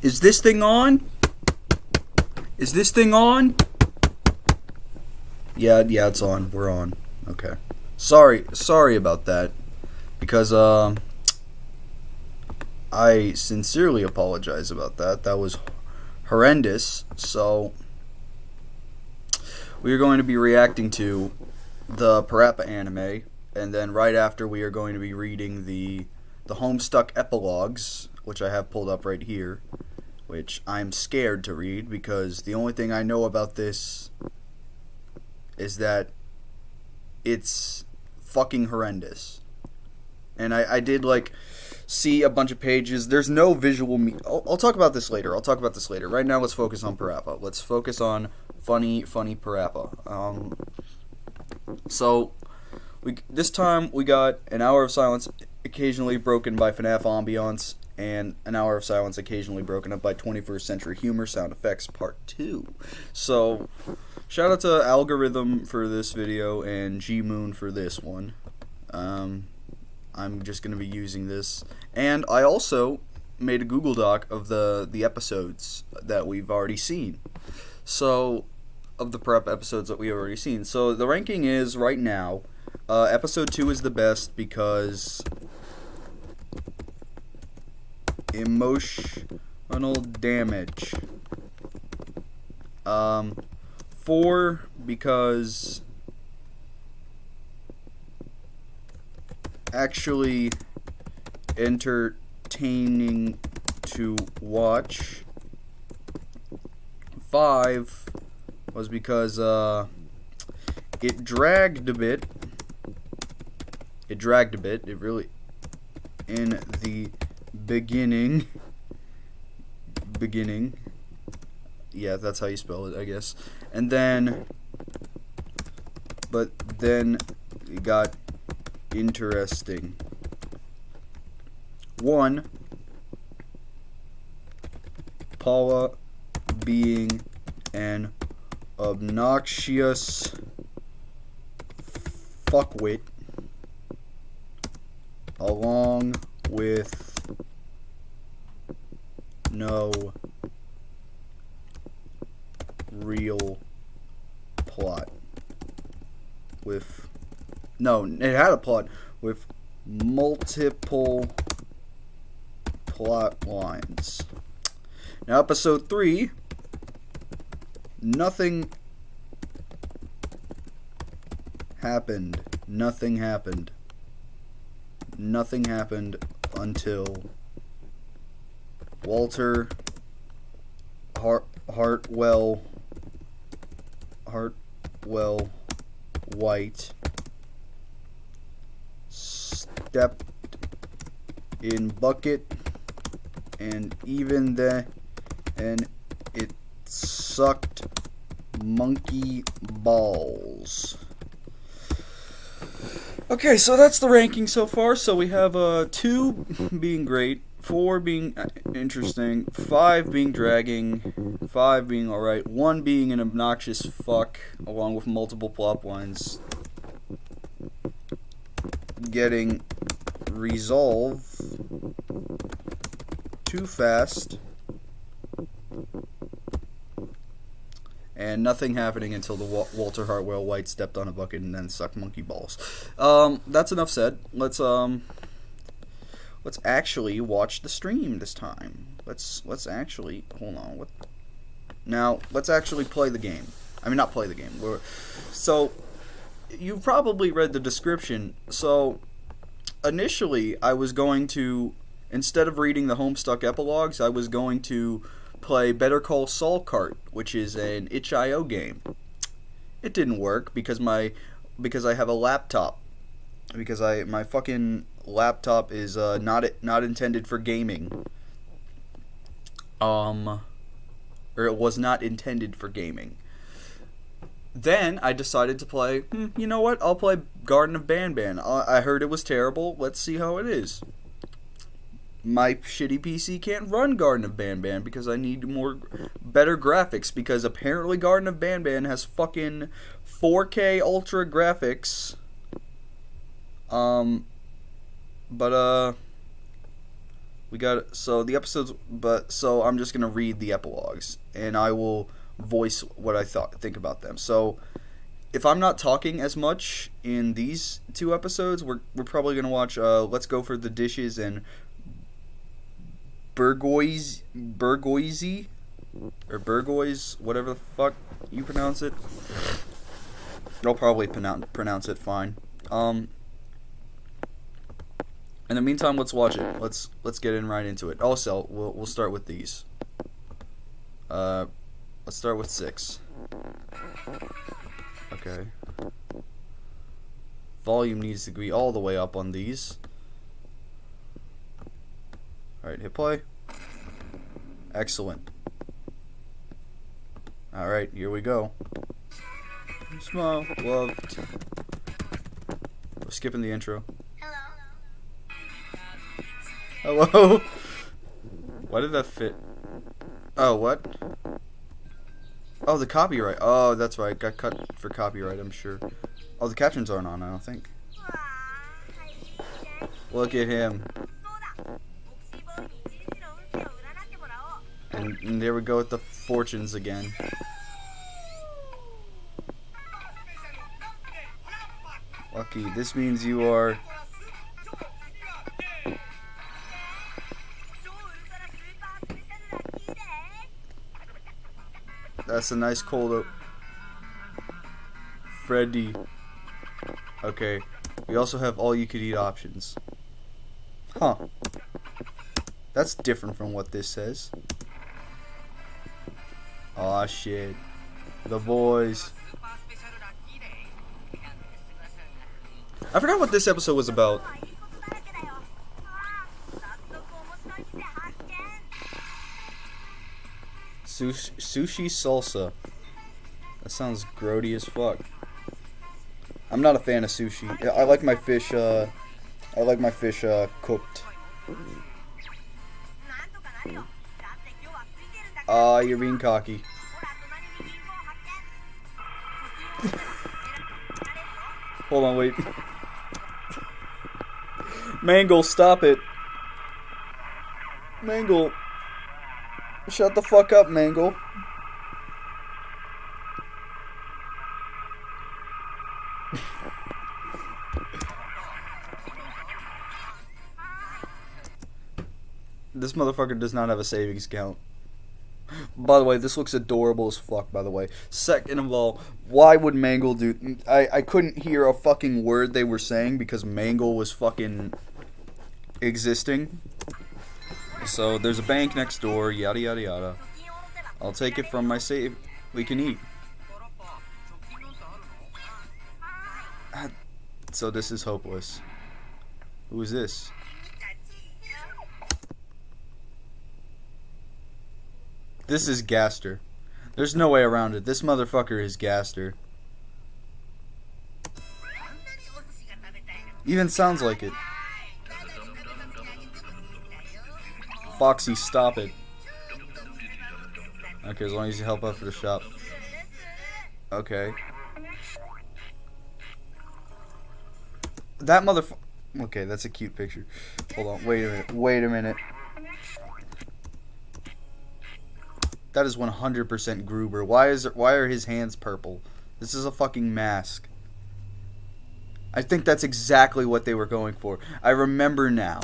Is this thing on? Is this thing on? Yeah, it's on. We're on. Okay. Sorry about that. Because, I sincerely apologize about that. That was horrendous. So, we are going to be reacting to the Parappa anime. And then right after, we are going to be reading the Homestuck Epilouges, which I have pulled up right here, which I'm scared to read because the only thing I know about this is that it's fucking horrendous. And I did, like, see a bunch of pages. There's no visual... I'll talk about this later. Right now, let's focus on Parappa. Let's focus on funny Parappa. So... This time we got an hour of silence, occasionally broken by FNAF ambiance, and an hour of silence occasionally broken up by 21st century humor sound effects part 2. So, shout out to Algorithm for this video and G-Moon for this one. I'm just going to be using this. And I also made a Google Doc of the episodes that we've already seen. So, of the prep episodes that we've already seen. So, the ranking is, right now... episode 2 is the best because emotional damage. 4 because actually entertaining to watch. 5 was because it dragged a bit. It really, in the beginning, yeah, that's how you spell it, I guess, and then, but then it got interesting. 1, Paula being an obnoxious fuckwit, along with no real plot. It had a plot with multiple plot lines. Now, episode 3, nothing happened. Nothing happened until Walter Hartwell White stepped in bucket, and even then, and it sucked monkey balls. Okay, so that's the ranking so far. So we have 2 being great, 4 being interesting, 5 being dragging, 5 being alright, 1 being an obnoxious fuck, along with multiple plot lines getting resolved too fast, and nothing happening until the Walter Hartwell White stepped on a bucket and then sucked monkey balls. That's enough said. Let's actually watch the stream this time. Let's actually hold on. Let's actually play the game. I mean, not play the game. So you probably read the description. So initially, I was going to, instead of reading the Homestuck Epilouges, I was going to play Better Call Saul Kart, which is an itch.io game. It didn't work because I have a laptop. Because my fucking laptop is not intended for gaming. Or it was not intended for gaming. Then I decided to play, you know what? I'll play Garden of Banban. I heard it was terrible. Let's see how it is. My shitty PC can't run Garden of Banban because I need better graphics, because apparently Garden of Banban has fucking 4K ultra graphics. We got so the episodes, but so I'm just gonna read the epilogues, and I will voice what I think about them. So if I'm not talking as much in these two episodes, we're probably gonna watch Let's Go for the Dishes and Burgoyse or Burgoyse, whatever the fuck you pronounce it. I'll probably pronounce it fine. In the meantime, let's watch it. Let's get in right into it. Also, we'll start with these. Let's start with 6. Okay. Volume needs to be all the way up on these. Alright, hit play. Excellent. Alright, here we go. Smile, loved. We're skipping the intro. Hello? Why did that fit? Oh, what? Oh, the copyright. Oh, that's right. Got cut for copyright, I'm sure. Oh, the captions aren't on, I don't think. Look at him. And there we go with the fortunes again. Lucky, this means you are... That's a nice cold Freddy. Okay. We also have all you could eat options. Huh. That's different from what this says. Aw, shit. The boys. I forgot what this episode was about. Sushi salsa. That sounds grody as fuck. I'm not a fan of sushi. I like my fish. Cooked. You're being cocky. Hold on, wait. Mangle, stop it. Mangle. Shut the fuck up, Mangle. This motherfucker does not have a savings account. By the way, this looks adorable as fuck, by the way. Second of all, why would Mangle do... I couldn't hear a fucking word they were saying because Mangle was fucking existing. So, there's a bank next door, yada yada yada. I'll take it from my save. We can eat. So this is hopeless. Who is this? This is Gaster. There's no way around it. This motherfucker is Gaster. Even sounds like it. Foxy, stop it. Okay, as long as you help out for the shop. Okay. That motherfucker. Okay, that's a cute picture. Hold on, wait a minute. Wait a minute. That is 100% Gruber. Why are his hands purple? This is a fucking mask. I think that's exactly what they were going for. I remember now.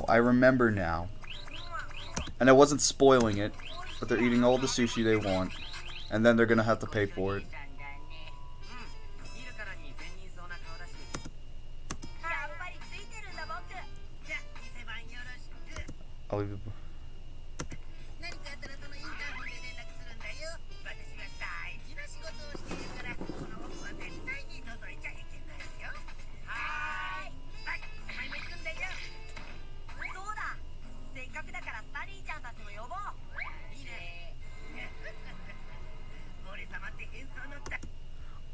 And I wasn't spoiling it, but they're eating all the sushi they want, and then they're gonna have to pay for it. I'll leave it.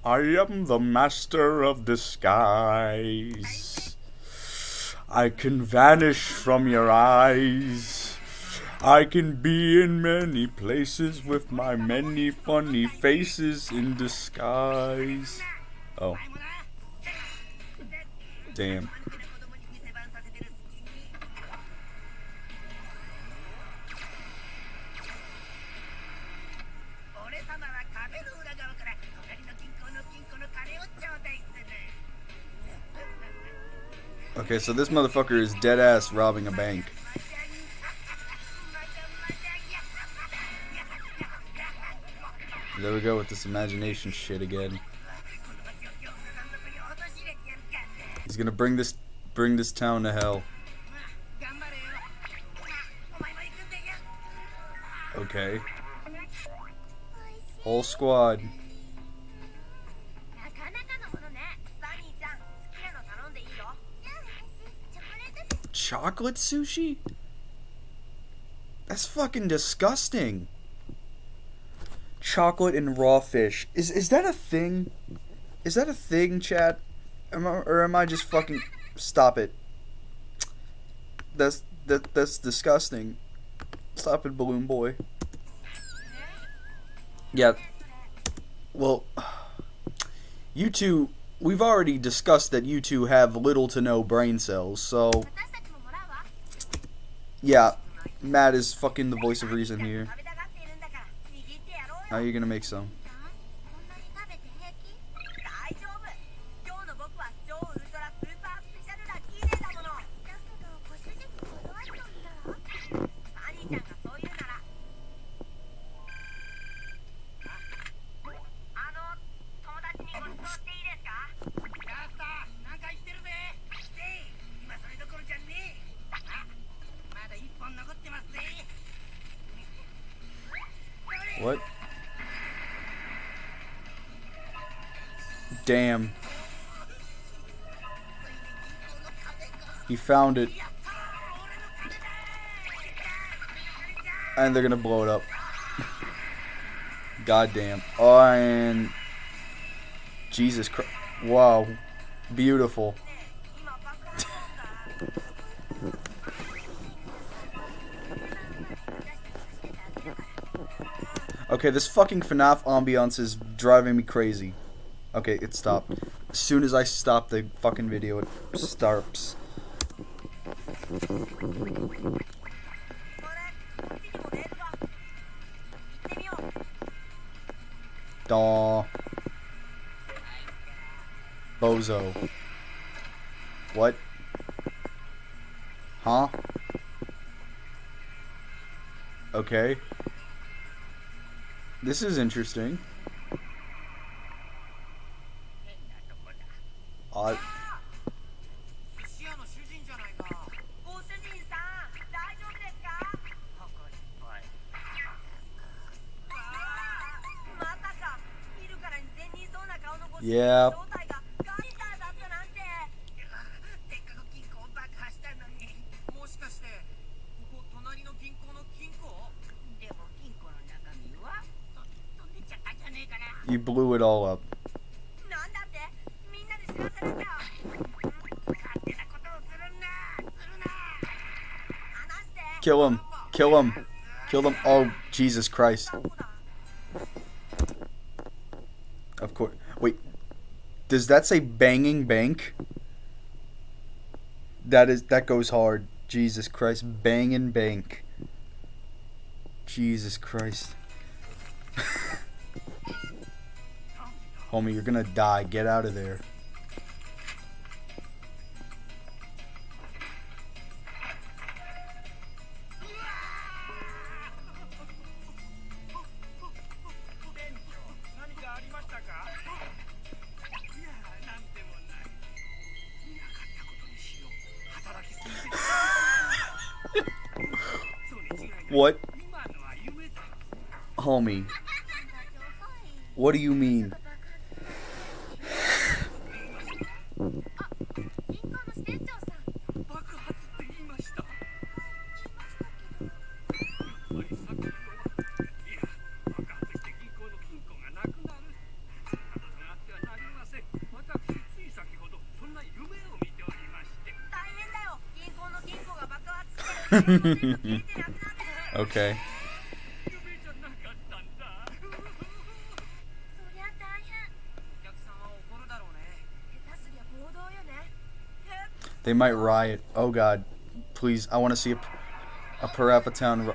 I am the master of disguise. I can vanish from your eyes. I can be in many places with my many funny faces in disguise. Oh. Damn. Okay, so this motherfucker is dead ass robbing a bank. There we go with this imagination shit again. He's gonna bring this town to hell. Okay. Whole squad. Chocolate sushi? That's fucking disgusting. Chocolate and raw fish. Is that a thing? Is that a thing, chat? Or am I just fucking... Stop it. That's disgusting. Stop it, Balloon Boy. Yeah. Well, you two... We've already discussed that you two have little to no brain cells, so... Yeah, Matt is fucking the voice of reason here. How are you gonna make some? What? Damn. He found it. And they're gonna blow it up. Goddamn. Oh, and... Jesus Christ. Wow. Beautiful. Okay, this fucking FNAF ambiance is driving me crazy. Okay, it stopped. As soon as I stop the fucking video, it starts. Daw. Bozo. What? Huh? Okay. This is interesting. Yeah. You blew it all up. Kill him. Kill him. Kill them. Oh, Jesus Christ. Of course. Wait. Does that say banging bank? That goes hard. Jesus Christ. Banging bank. Jesus Christ. Homie, you're gonna die. Get out of there. What? Homie. What do you mean? Okay. They might riot. Oh God, please! I want to see a Parappa town.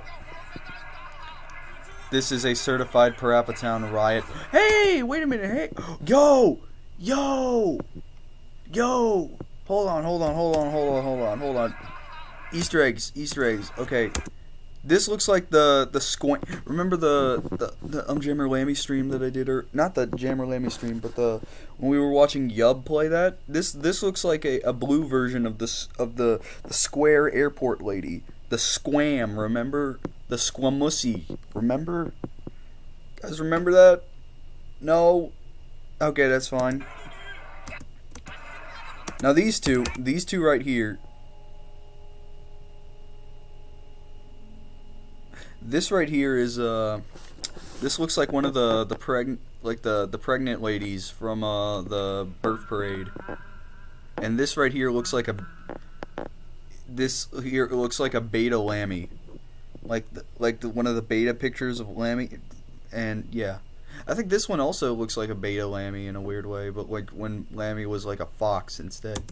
This is a certified Parappa Town riot. Hey, wait a minute. Hey, yo. Hold on. Easter eggs. Okay. This looks like the squint. Remember the Jammer Lammy stream that I did, or not the Jammer Lammy stream, but when we were watching Yub play that. This looks like a blue version of the square airport lady, the Squam. Remember the Squamussy? Remember? Guys, remember that? No. Okay, that's fine. Now these two right here. This right here is this looks like one of the pregnant ladies from the birth parade, and this right here looks like a beta Lammy, like one of the beta pictures of Lammy, and yeah, I think this one also looks like a beta Lammy in a weird way, but like when Lammy was like a fox instead.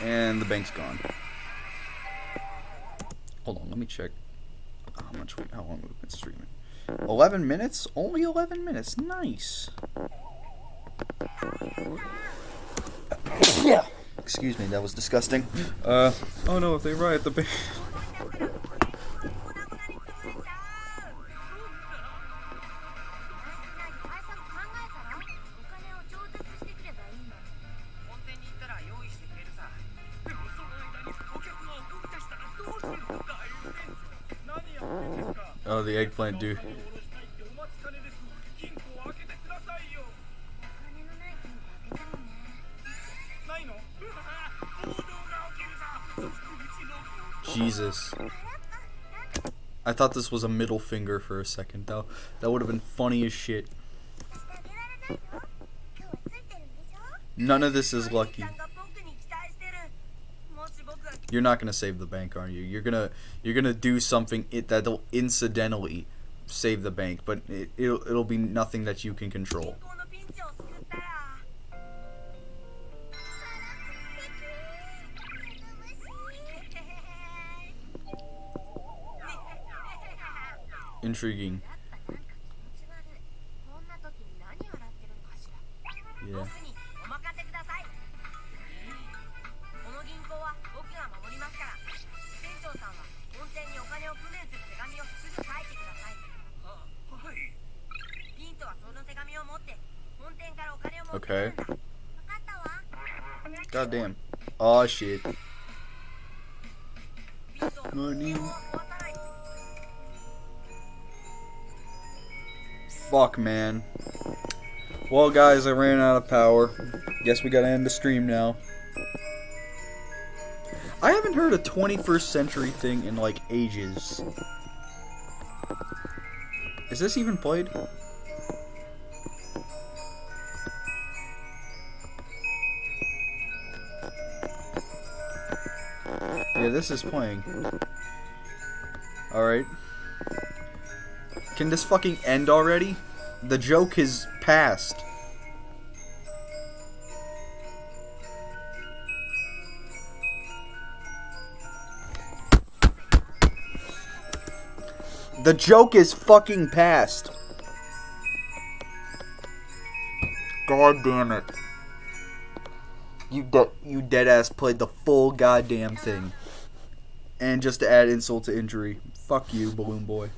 And the bank's gone. Hold on, let me check how long we've been streaming. 11 minutes? Only 11 minutes. Nice. Yeah. Excuse me, that was disgusting. Oh no, if they riot the bank. Oh, the eggplant dude. Jesus. I thought this was a middle finger for a second, though. That would have been funny as shit. None of this is lucky. You're not gonna save the bank, are you? You're gonna do something that'll incidentally save the bank, but it'll be nothing that you can control. Intriguing. Yeah. Okay. God damn. Aw, shit. Money. Fuck, man. Well, guys, I ran out of power. Guess we gotta end the stream now. I haven't heard a 21st century thing in, like, ages. Is this even played? Yeah, this is playing. Alright. Can this fucking end already? The joke has passed. The joke is fucking past. God damn it. You dead ass played the full goddamn thing. And just to add insult to injury. Fuck you, Balloon Boy.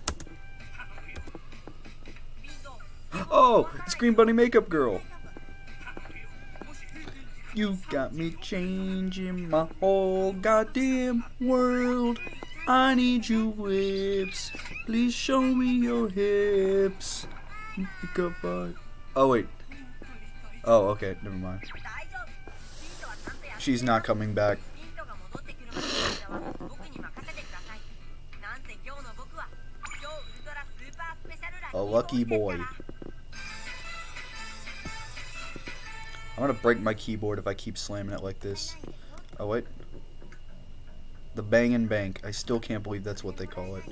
Oh, it's Green Bunny Makeup Girl. You got me changing my whole goddamn world. I need you whips. Please show me your hips. Oh, wait. Oh, okay. Never mind. She's not coming back. A lucky boy. I'm gonna break my keyboard if I keep slamming it like this. Oh, wait. The Bang and Bank. I still can't believe that's what they call it.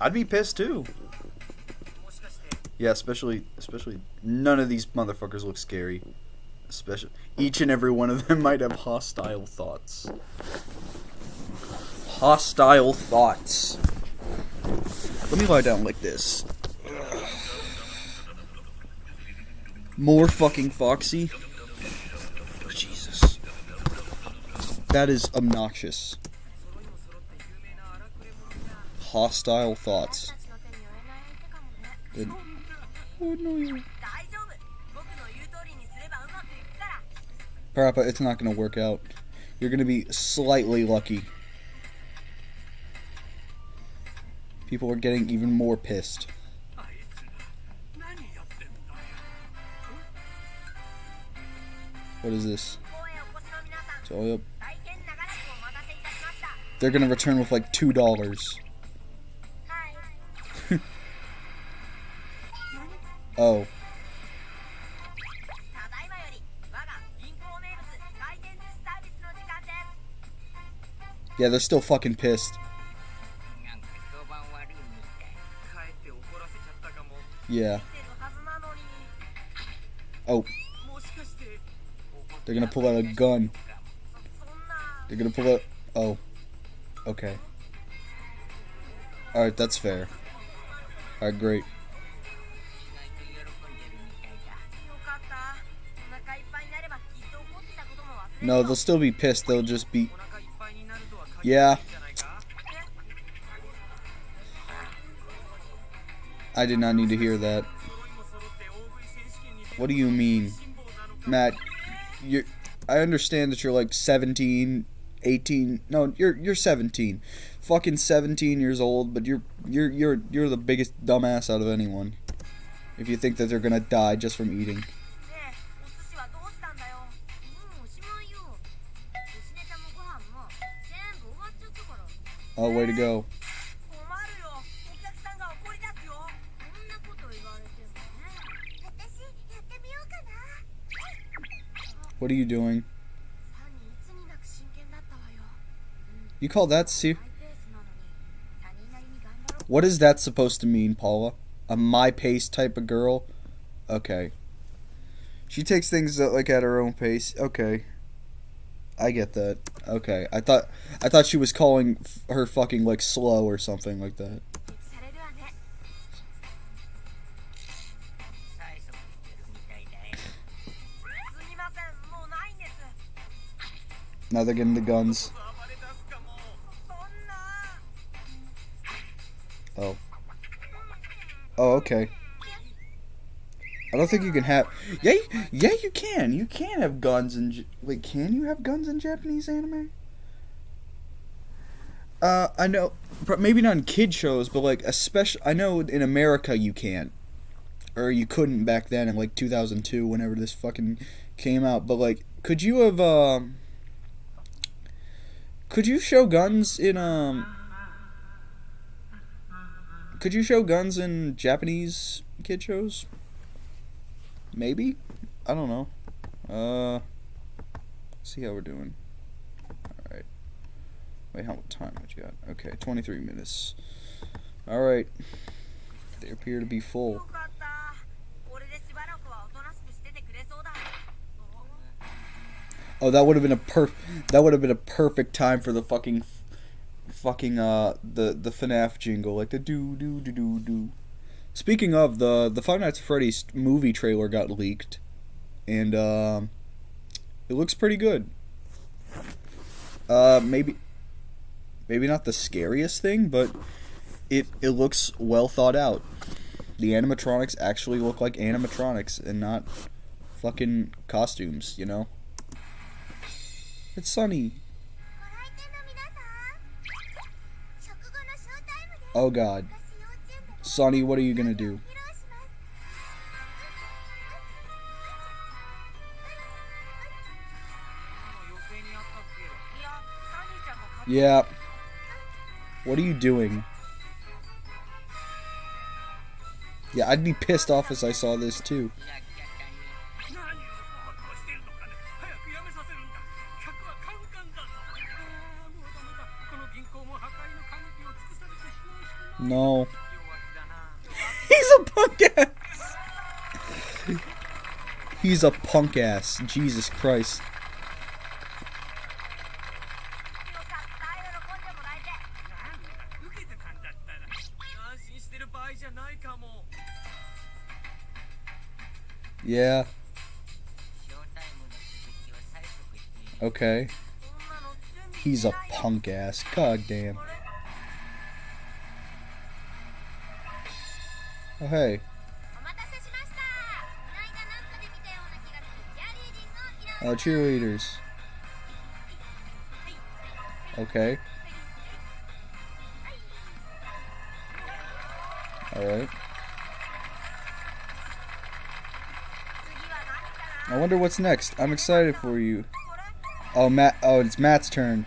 I'd be pissed too. Yeah, especially none of these motherfuckers look scary. Especially each and every one of them might have hostile thoughts. hostile thoughts. Let me lie down like this. More fucking Foxy. Jesus. That is obnoxious. Hostile thoughts. Good. Oh, no. Parappa, it's not gonna work out. You're gonna be slightly lucky. People are getting even more pissed. What is this? So, they're gonna return with like $2. Oh. Yeah, they're still fucking pissed. Yeah. Oh. They're gonna pull out a gun. They're gonna pull out... Oh. Okay. Alright, that's fair. Alright, great. No, they'll still be pissed. They'll just be... Yeah. I did not need to hear that. What do you mean? Matt, I understand that you're like 17, 18. No, you're 17. Fucking 17 years old, but you're the biggest dumbass out of anyone. If you think that they're gonna die just from eating. Oh, way to go. What are you doing? You call that What is that supposed to mean, Paula? A my pace type of girl? Okay. She takes things like at her own pace. Okay. I get that. Okay. I thought she was calling her fucking like slow or something like that. Now they're getting the guns. Oh. Oh, okay. I don't think you can have... Yeah, you can. You can have guns in... Wait, can you have guns in Japanese anime? I know... Maybe not in kid shows, but like, especially... I know in America you can't. Or you couldn't back then in like 2002, whenever this fucking came out. But like, could you have, Could you show guns in, Could you show guns in Japanese kid shows? Maybe? I don't know. See how we're doing. Alright. Wait, how much time what you got? Okay, 23 minutes. Alright. They appear to be full. Oh, that would have been a perfect time for the fucking the FNAF jingle, like the do. Speaking of, the Five Nights at Freddy's movie trailer got leaked, and it looks pretty good. Maybe not the scariest thing, but it looks well thought out. The animatronics actually look like animatronics and not fucking costumes, you know? It's sunny. Oh god. Sonny, what are you gonna do? Yeah. What are you doing? Yeah, I'd be pissed off as I saw this too. No. He's a punk ass. He's a punk ass. Jesus Christ. Yeah. Okay. He's a punk ass. God damn. Oh, hey. Oh, cheerleaders. Okay. Alright. I wonder what's next. I'm excited for you. Oh, Matt. Oh, it's Matt's turn.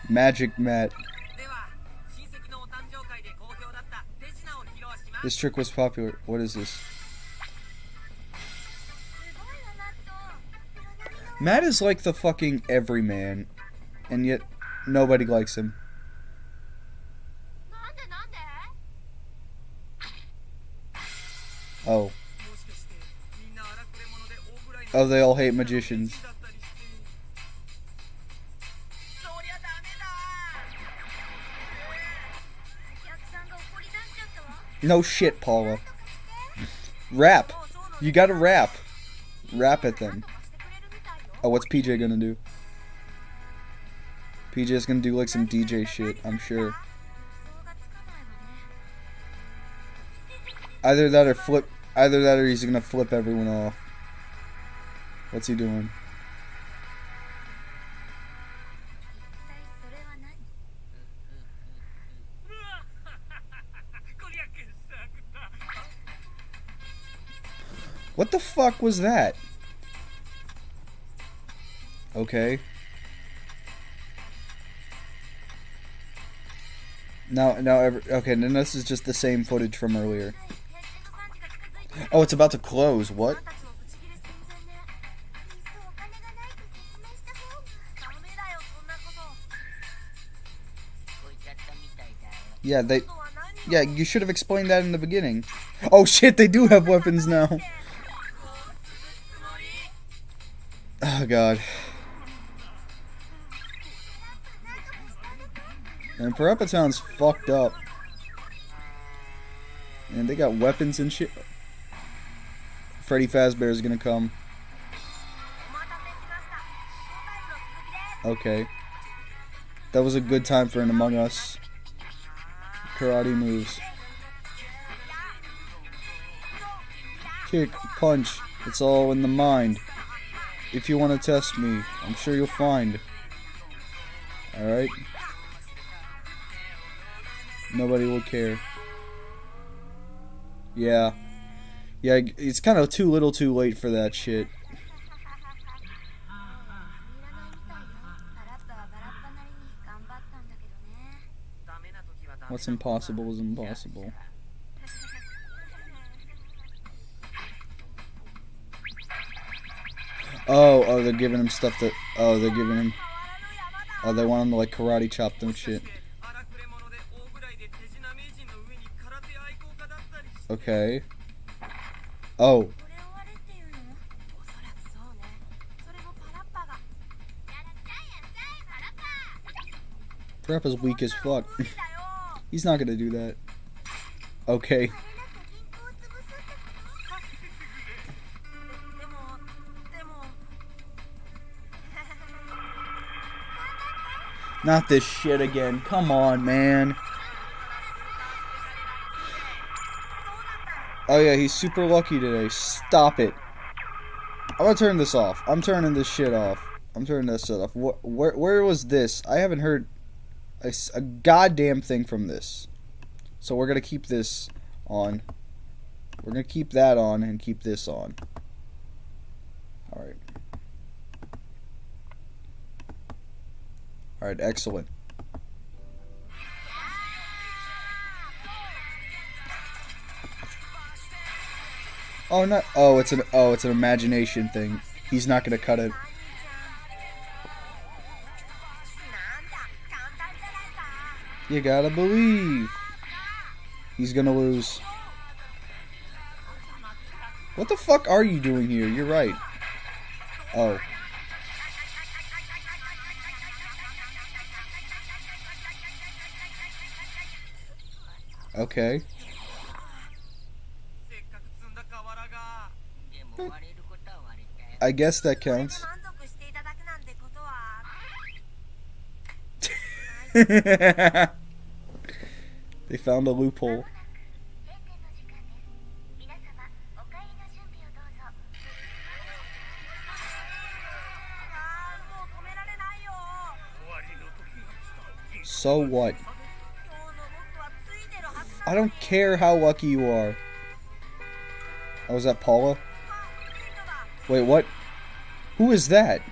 Magic Matt. This trick was popular. What is this? Matt is like the fucking everyman, and yet nobody likes him. Oh. Oh, they all hate magicians. No shit, Paula. Rap. You gotta rap. Rap at them. Oh, what's PJ gonna do? PJ's gonna do like some DJ shit, I'm sure. Either that or he's gonna flip everyone off. What's he doing? What the fuck was that? Okay. Okay, then this is just the same footage from earlier. Oh, it's about to close. What? Yeah, you should have explained that in the beginning. Oh shit, they do have weapons now. Oh god. And Parappa Town's fucked up. And they got weapons and shit. Freddy Fazbear's gonna come. Okay. That was a good time for an Among Us. Karate moves. Kick, punch, it's all in the mind. If you want to test me, I'm sure you'll find. Alright? Nobody will care. Yeah. Yeah, it's kind of too little too late for that shit. What's impossible is impossible. Oh, they're giving him stuff that... Oh, they're giving him... Oh, they want him to, like, karate chop them shit. Okay. Oh. Parappa's weak as fuck. He's not gonna do that. Okay. Not this shit again. Come on, man. Oh yeah, he's super lucky today. Stop it. I'm gonna turn this off. I'm turning this shit off. I'm turning this shit off. Where was this? I haven't heard a goddamn thing from this. So we're gonna keep this on. We're gonna keep that on and keep this on. Alright. Alright, excellent. Oh no! Oh, it's an imagination thing. He's not gonna cut it. You gotta believe. He's gonna lose. What the fuck are you doing here? You're right. Oh. Okay. I guess that counts. They found a loophole. So what? I don't care how lucky you are. Oh, is that Paula? Wait, what? Who is that?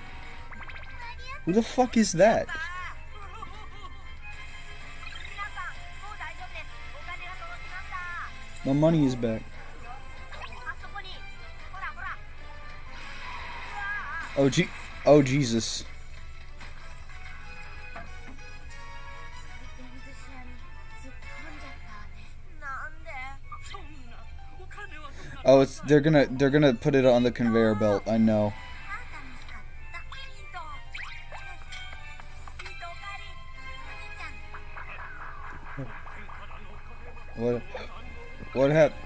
Who the fuck is that? My money is back. Oh Jesus. Oh, they're gonna put it on the conveyor belt. I know. What happened?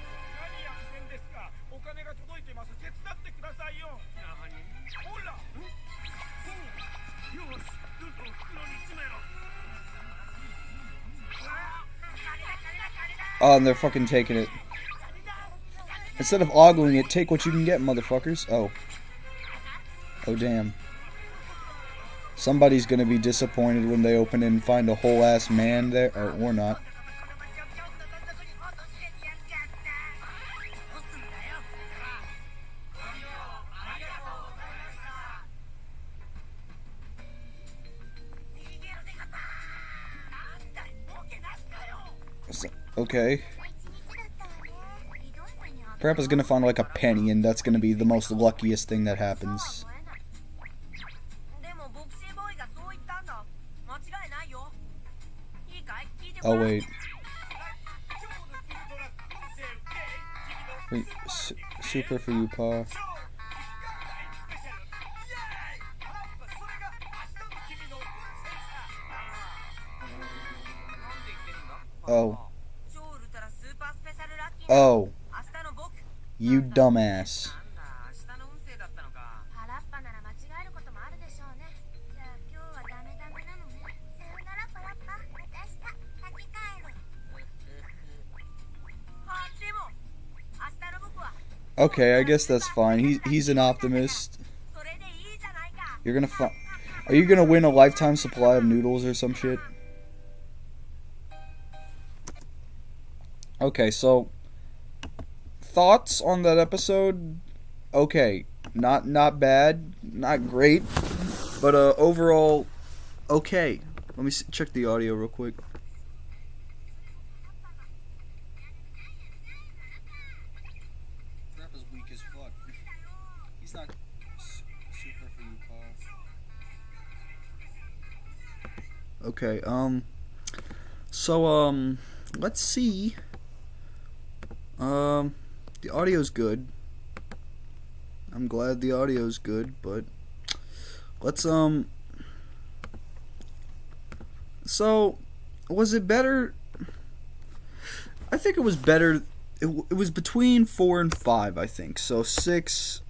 Oh, and they're fucking taking it. Instead of ogling it, take what you can get, motherfuckers. Oh. Oh, damn. Somebody's gonna be disappointed when they open it and find a whole-ass man there. Or not. Okay. Parappa's gonna find like a penny, and that's gonna be the most luckiest thing that happens. Oh wait. Super for you, Pa. Oh. Oh. You dumbass. Okay, I guess that's fine. He's an optimist. You're gonna Are you gonna win a lifetime supply of noodles or some shit? Okay, so thoughts on that episode? Okay, not bad, not great, but overall okay. Let me check the audio real quick. Parappa's weak as fuck. He's not super for you, Paul. Okay, so let's see. The audio's good. I'm glad the audio's good, but let's so was it better? I think it was better. It was between 4 and 5, I think. So 6,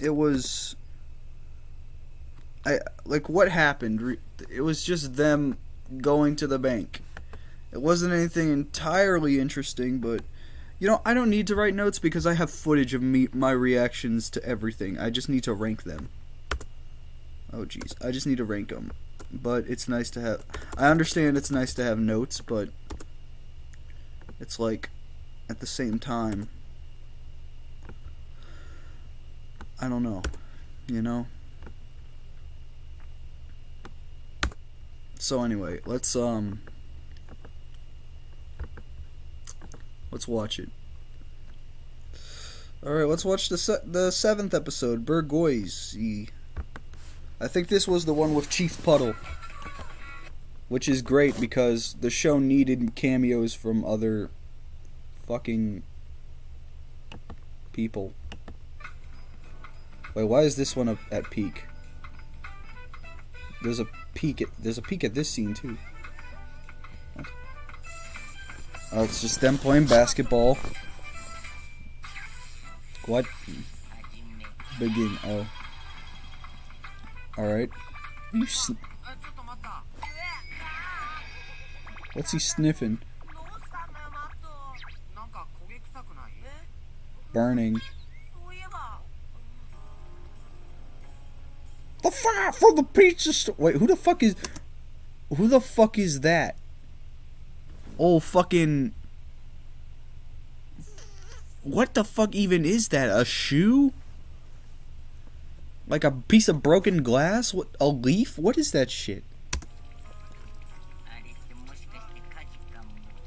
it was like what happened? It was just them going to the bank. It wasn't anything entirely interesting, but you know, I don't need to write notes because I have footage of my reactions to everything. I just need to rank them. Oh jeez, I just need to rank them. But it's nice to have. I understand it's nice to have notes, but it's like at the same time, I don't know, you know. So anyway, let's watch it. Alright, let's watch the 7th episode, Burgoyne. I think this was the one with Chief Puddle, which is great because the show needed cameos from other fucking people. Wait, why is this one at peak? There's a peak at this scene too. Oh, it's just them playing basketball. What? Begin. Oh. Alright. What's he sniffing? Burning. The fire from the pizza store. Wait, who the fuck is that? Oh, fucking. What the fuck even is that? A shoe? Like a piece of broken glass? What? A leaf? What is that shit?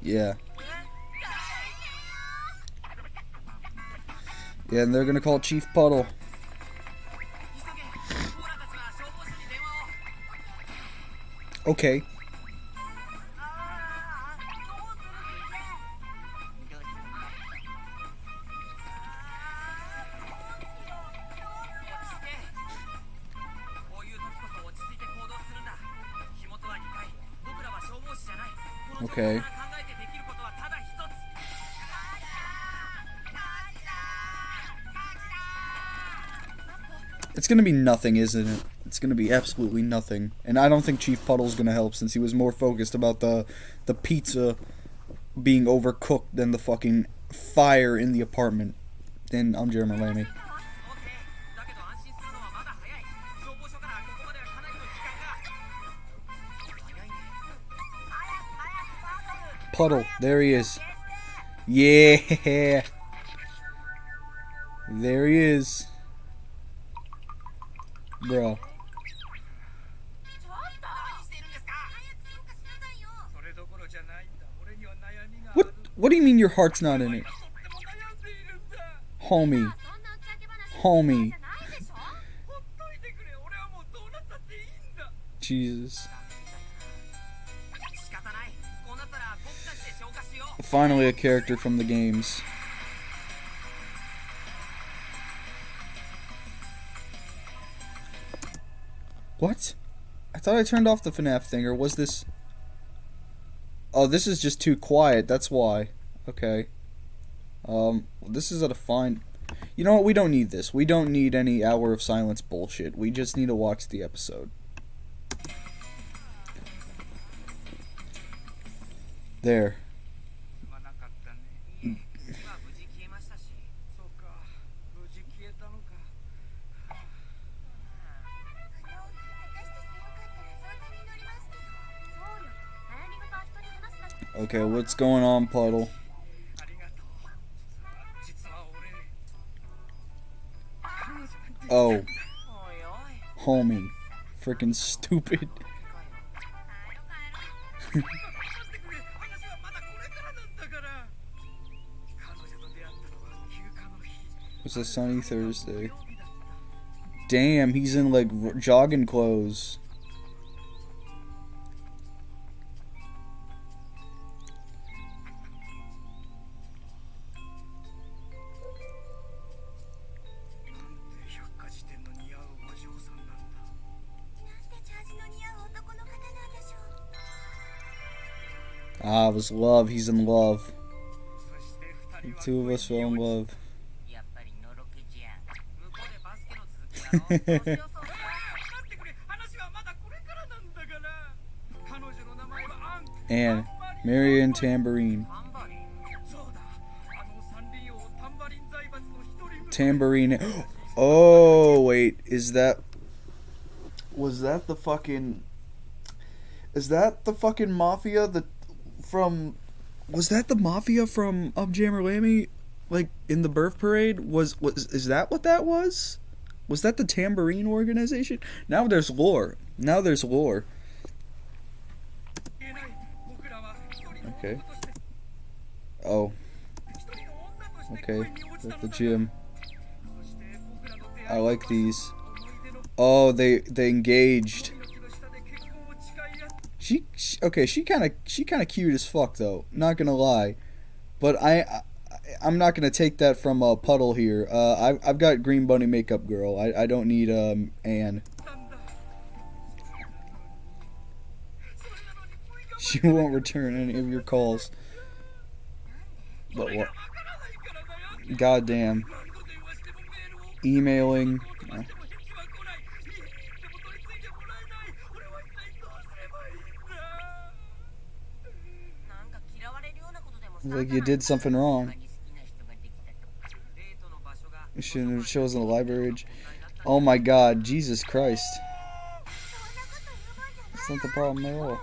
Yeah. Yeah, and they're gonna call Chief Puddle. Okay. Okay. It's gonna be nothing, isn't it? It's gonna be absolutely nothing. And I don't think Chief Puddle's gonna help since he was more focused about the pizza being overcooked than the fucking fire in the apartment. Then I'm Jeremy Lamy. Puddle, there he is. Yeah. There he is. Bro. What do you mean your heart's not in it? Homie. Homie. Jesus. Finally a character from the games. What? I thought I turned off the FNAF thing, or was this... Oh, this is just too quiet, that's why. Okay. This is at a fine... You know what, we don't need this. We don't need any Hour of Silence bullshit. We just need to watch the episode. There. Okay, what's going on, Puddle? Oh. Homie. Freaking stupid. It's a sunny Thursday. Damn, he's in like jogging clothes. Ah, it was love. He's in love. The two of us fell in love. And Marion Tambourine. Tambourine. Oh, wait. Was that the fucking... Is that the fucking mafia was that the mafia from Jammer Lammy, like in the birth parade? Is that what that was? Was that the Tambourine organization? Now there's lore. Okay. Oh. Okay. At the gym. I like these. Oh, they engaged. She kind of cute as fuck though. Not gonna lie, but I'm not gonna take that from Puddle here. I've got Green Bunny makeup girl. I don't need Anne. She won't return any of your calls. But what? Goddamn. Emailing. Like you did something wrong. You shouldn't have chosen the library. Oh my god, Jesus Christ. That's not the problem at all.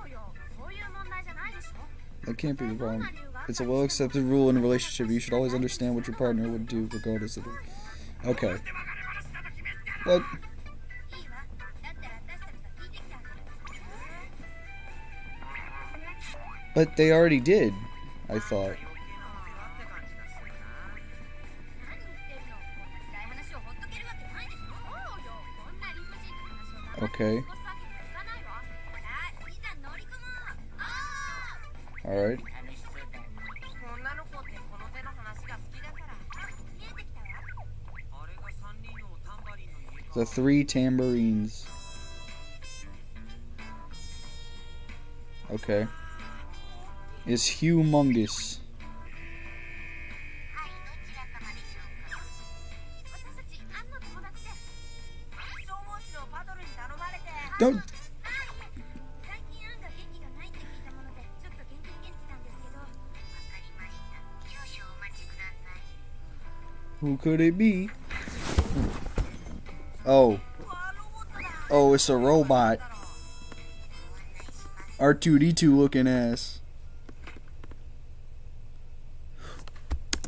That can't be the problem. It's a well-accepted rule in a relationship. You should always understand what your partner would do, regardless of it. Okay. What? But they already did, I thought. Okay. Alright. The 3 tambourines. Okay. Is humongous. Don't. Who could it be? Oh. Oh, it's a robot. R2-D2 looking ass.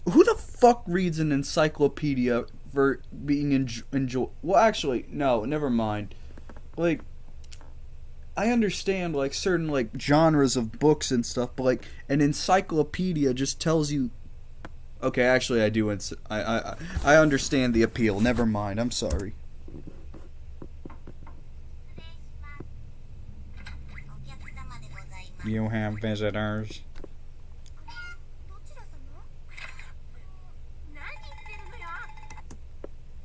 Who the fuck reads an encyclopedia for being enjoy? Well, actually, no, never mind. Like, I understand like certain like genres of books and stuff, but like an encyclopedia just tells you. Okay, actually, I do. I understand the appeal. Never mind. I'm sorry. You have visitors.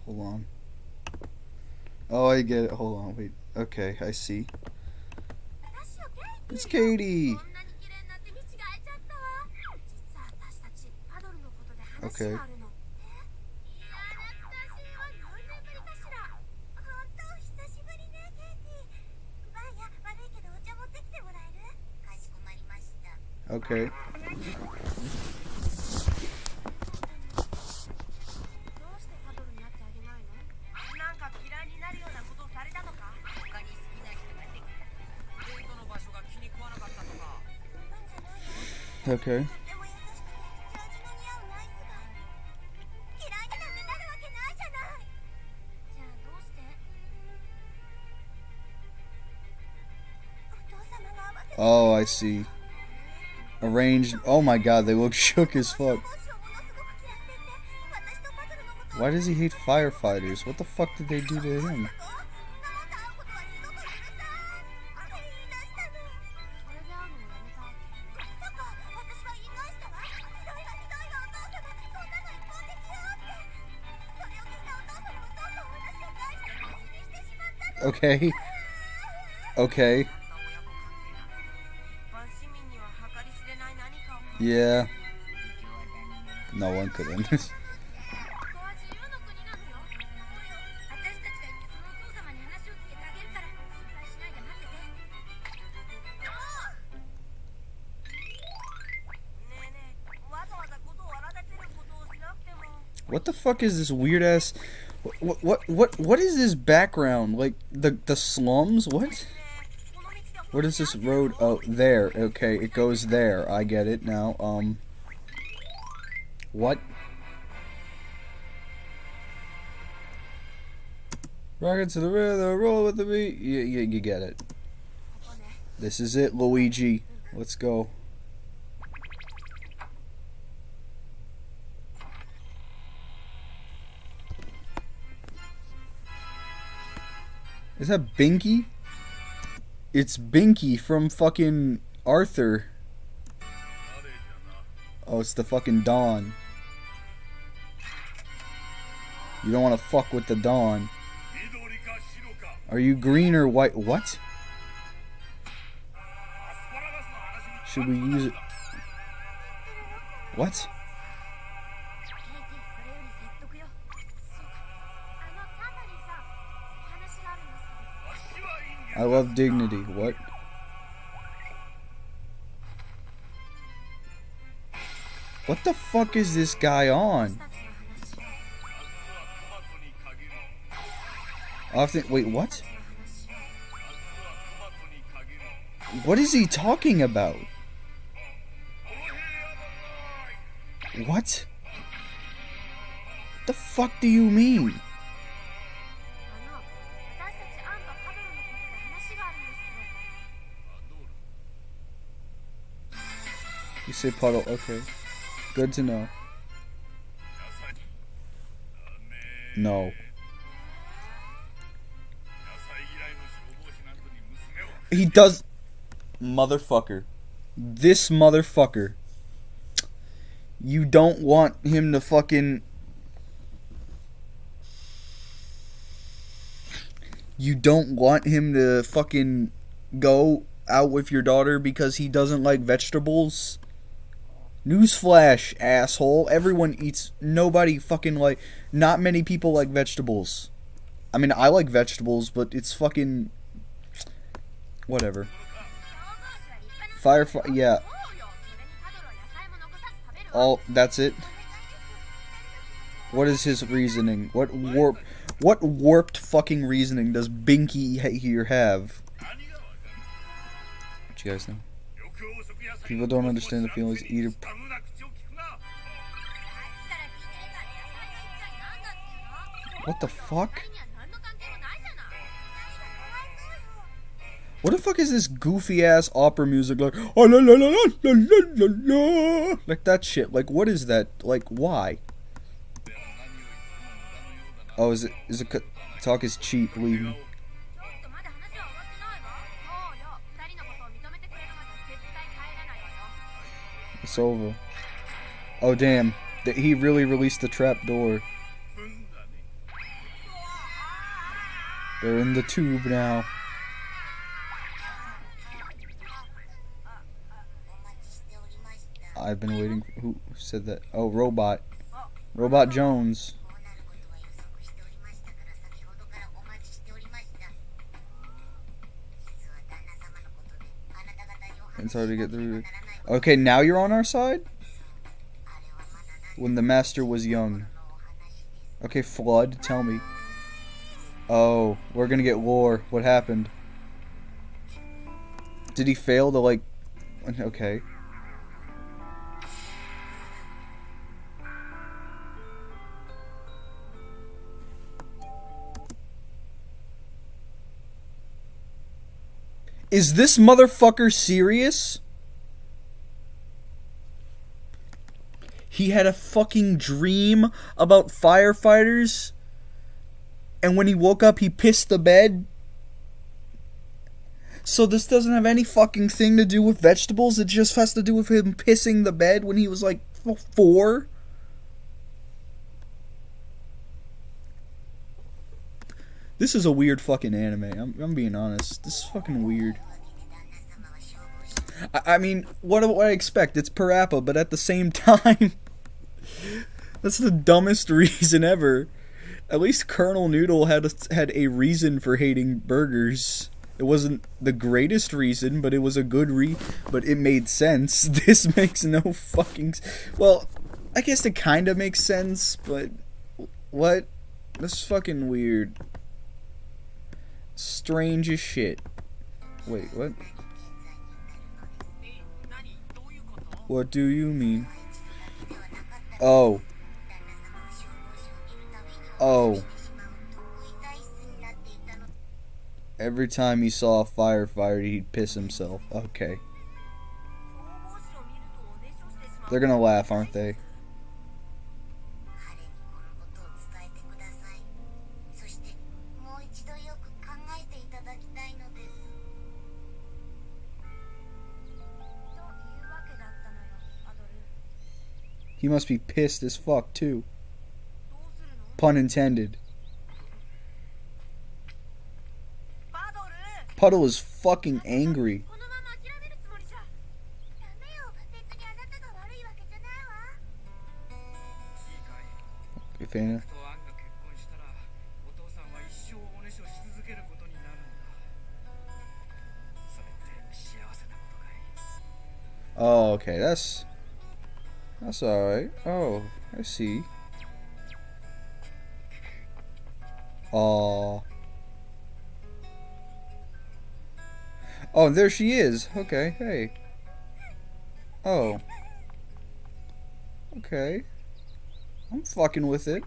Hold on. Oh, I get it. Hold on. Wait. Okay, I see. It's Katie. Okay. Okay. Okay. Oh, I see. Arranged. Oh my god, they look shook as fuck. Why does he hate firefighters? What the fuck did they do to him? Okay. Okay. Yeah. No one could end this. What the fuck is this weird ass? What is this background? Like the slums? What? What is this road? Oh, there. Okay, it goes there. I get it now. What? Rocket to the river, roll with the beat. You get it. This is it, Luigi. Let's go. Is that Binky? It's Binky from fucking Arthur. Oh, it's the fucking Dawn. You don't want to fuck with the Dawn. Are you green or white? What? Should we use it? What? I love dignity. What? What the fuck is this guy on? Wait, what? What is he talking about? What? What the fuck do you mean? You say puddle, okay. Good to know. No. He does... Motherfucker. This motherfucker. You don't want him to fucking... You don't want him to fucking go out with your daughter because he doesn't like vegetables? Newsflash, asshole. Everyone eats... Nobody fucking like... Not many people like vegetables. I mean, I like vegetables, but it's fucking... Whatever. Yeah. All... That's it? What is his reasoning? What warped fucking reasoning does Binky here have? What you guys know? People don't understand the feelings either. What the fuck? What the fuck is this goofy ass opera music like? Oh, la, la, la, la, la, la, la. Like that shit. Like what is that? Like why? Oh, is it talk is cheap, believe me. It's over. Oh damn, he really released the trap door. They're in the tube now. I've been waiting. Who said that? Oh, Robot. Robot Jones. It's hard to get through. Okay, now you're on our side? When the master was young. Okay, Flood, tell me. Oh, we're gonna get lore. What happened? Did he fail to, like... Okay. Is this motherfucker serious? He had a fucking dream about firefighters, and when he woke up, he pissed the bed? So this doesn't have any fucking thing to do with vegetables? It just has to do with him pissing the bed when he was like 4? This is a weird fucking anime. I'm being honest. This is fucking weird. I mean, what do I expect? It's Parappa, but at the same time, that's the dumbest reason ever. At least Colonel Noodle had a reason for hating burgers. It wasn't the greatest reason, but it was a good but it made sense. This makes no fucking... Well, I guess it kind of makes sense, but... What? That's fucking weird. Strange as shit. Wait, what? What do you mean? Oh. Oh. Every time he saw a firefighter, he'd piss himself. Okay. They're gonna laugh, aren't they? He must be pissed as fuck, too. Pun intended. Puddle is fucking angry. Fana. Oh, okay, that's alright. Oh, I see. Oh, there she is. Okay, hey. Oh. Okay. I'm fucking with it.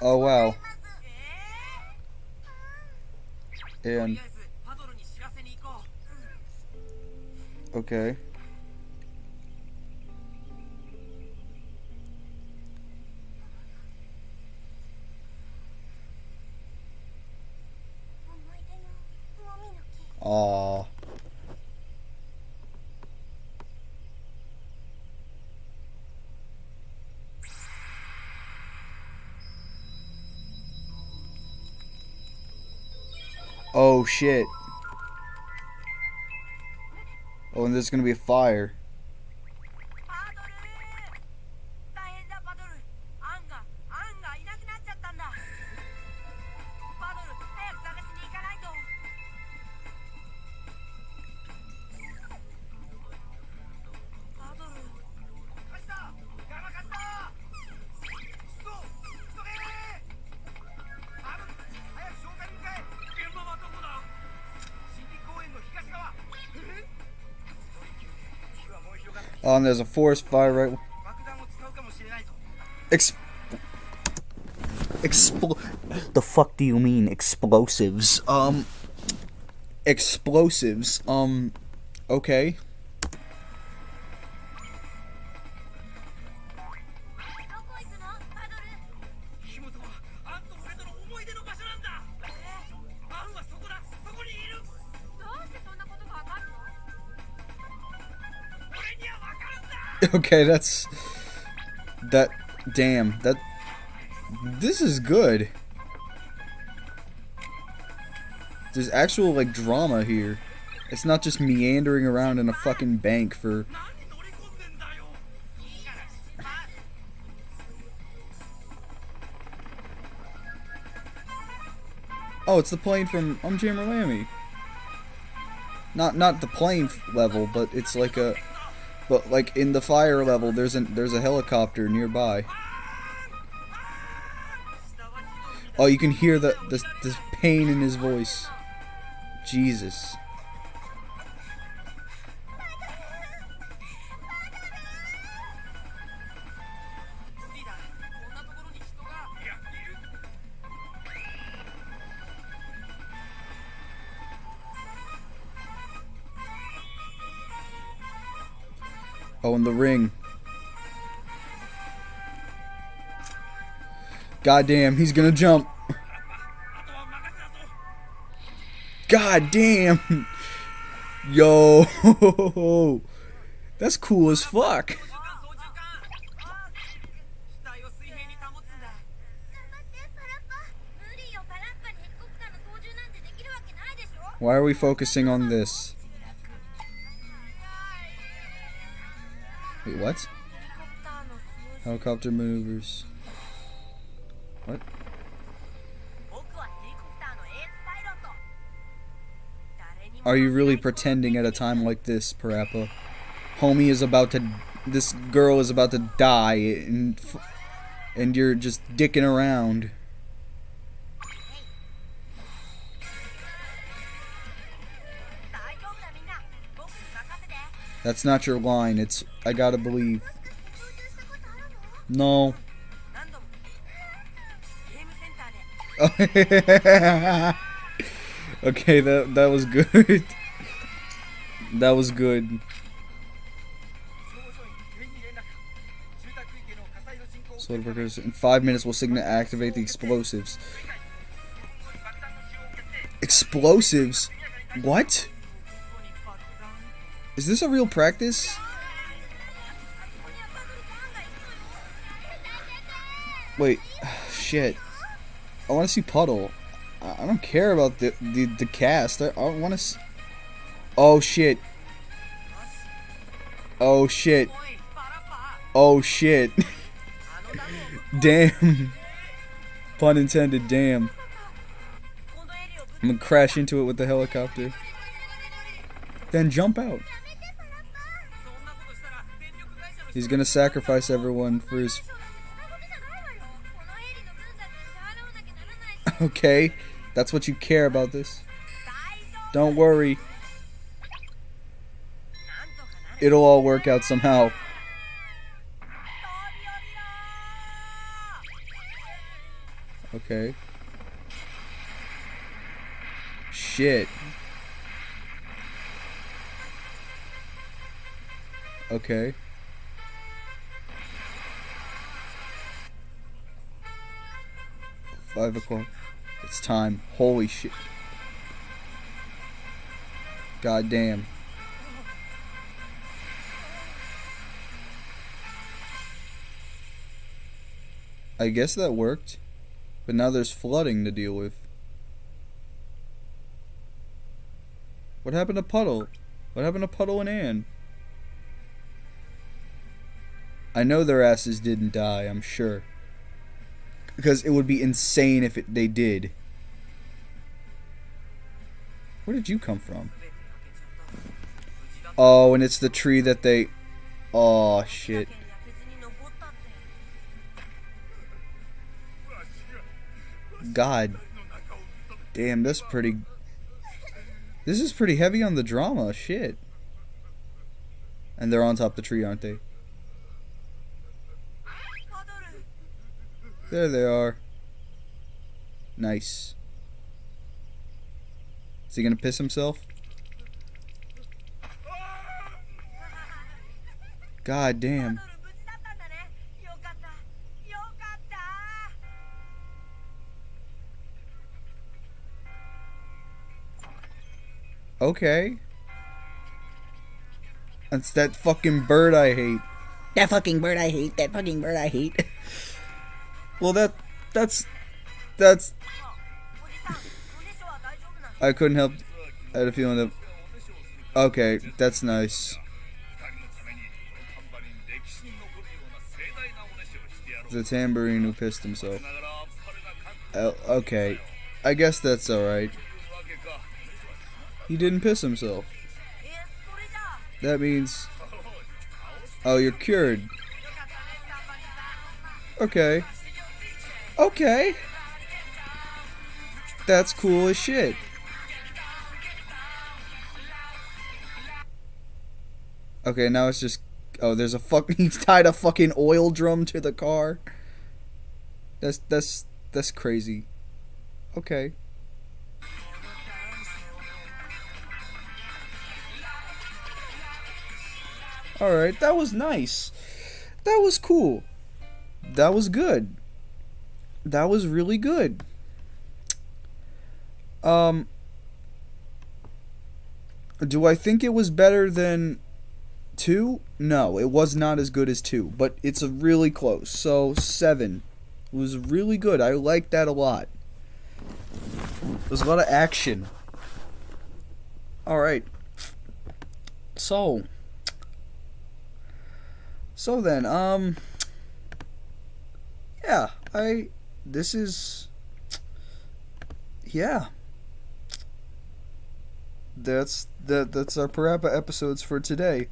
Oh wow. And okay. Aww. Oh shit. Oh, and there's gonna be a fire. Oh, and there's a forest fire right. The fuck do you mean explosives? Explosives. Okay. Okay, that's that. Damn, that. This is good. There's actual like drama here. It's not just meandering around in a fucking bank for. Oh, it's the plane from Jammer Lammy. Not the plane level, but it's like a. But like in the fire level, there's a helicopter nearby. Oh, you can hear the pain in his voice. Jesus. Oh, and the ring. Goddamn, he's gonna jump. God damn. Yo. That's cool as fuck. Why are we focusing on this? Wait, what? Helicopter maneuvers. What? Are you really pretending at a time like this, Parappa? Homie is about to... This girl is about to die, and you're just dicking around. That's not your line. It's, I gotta believe. No. Okay, that was good. That was good. So workers in 5 minutes will signal activate the explosives. Explosives? What? Is this a real practice? Wait, shit. I want to see Puddle. I don't care about the cast. I want to. Oh shit. Oh shit. Oh shit. Damn. Pun intended, damn. I'm gonna crash into it with the helicopter. Then jump out. He's gonna sacrifice everyone for his... Okay, that's what you care about this. Don't worry. It'll all work out somehow. Okay. Shit. Okay. Five o'clock. It's time. Holy shit. God damn. I guess that worked. But now there's flooding to deal with. What happened to Puddle? What happened to Puddle and Ann? I know their asses didn't die, I'm sure. Because it would be insane if they did. Where did you come from? Oh, and it's the tree that they... Oh, shit. God. Damn, that's pretty... This is pretty heavy on the drama, shit. And they're on top of the tree, aren't they? There they are. Nice. Is he gonna piss himself? God damn. Okay. That's that fucking bird I hate. That fucking bird I hate. That fucking bird I hate. Well, that's... I couldn't help... I had a feeling that... Okay, that's nice. The tambourine who pissed himself. Okay. I guess that's alright. He didn't piss himself. That means... Oh, you're cured. Okay. Okay. That's cool as shit. Okay, now it's just... Oh, there's a fucking... He's tied a fucking oil drum to the car. That's crazy. Okay. Alright, that was nice. That was cool. That was good. That was really good. Do I think it was better than 2? No, it was not as good as 2, but it's a really close. So 7 was really good. I liked that a lot. There's a lot of action. Alright. So then, yeah, this is, yeah, that's our Parappa episodes for today.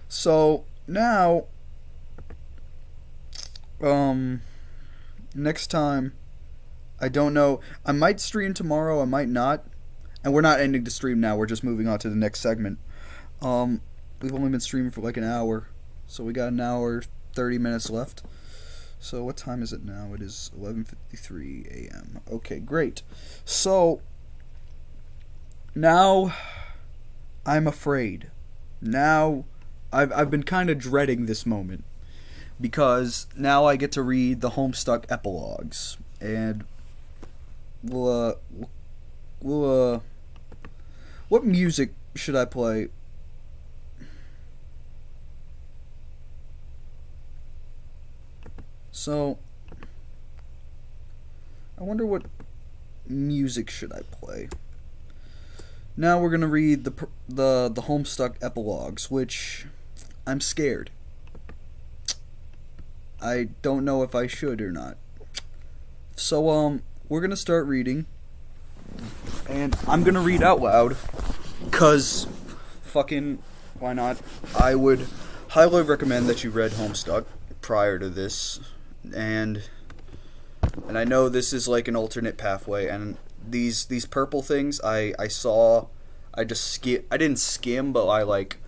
So, now, next time, I don't know, I might stream tomorrow, I might not, and we're not ending the stream now, we're just moving on to the next segment. We've only been streaming for like an hour, so we got an hour, 30 minutes left. So what time is it now? It is 11:53 a.m. Okay, great. So, now, I'm afraid. Now, I've been kind of dreading this moment, because now I get to read the Homestuck epilogues, and we'll what music should I play? So, I wonder what music should I play. Now we're gonna read the Homestuck epilogues, which I'm scared. I don't know if I should or not. So, we're gonna start reading. And I'm gonna read out loud. 'Cause, fucking, why not? I would highly recommend that you read Homestuck prior to this. And I know this is like an alternate pathway. And these purple things, I saw, I didn't skim, but I, like,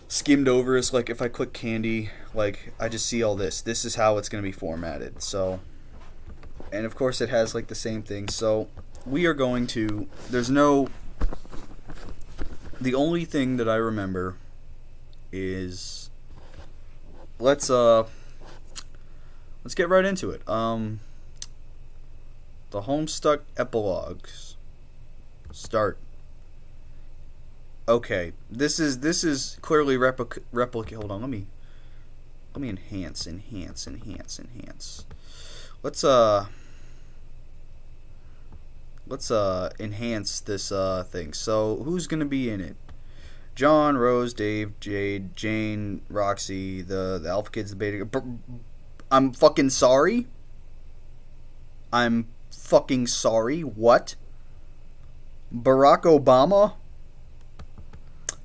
skimmed over. It's like if I click candy, like I just see all this. This is how it's gonna be formatted. So, and of course it has like the same thing. So we are going to. The only thing that I remember is let's get right into it. The Homestuck Epilouges. Start. Okay, this is clearly replicate. Hold on, let me enhance. Let's enhance this thing. So who's gonna be in it? John, Rose, Dave, Jade, Jane, Roxy, the Alpha Kids, the Beta. I'm fucking sorry. What? Barack Obama?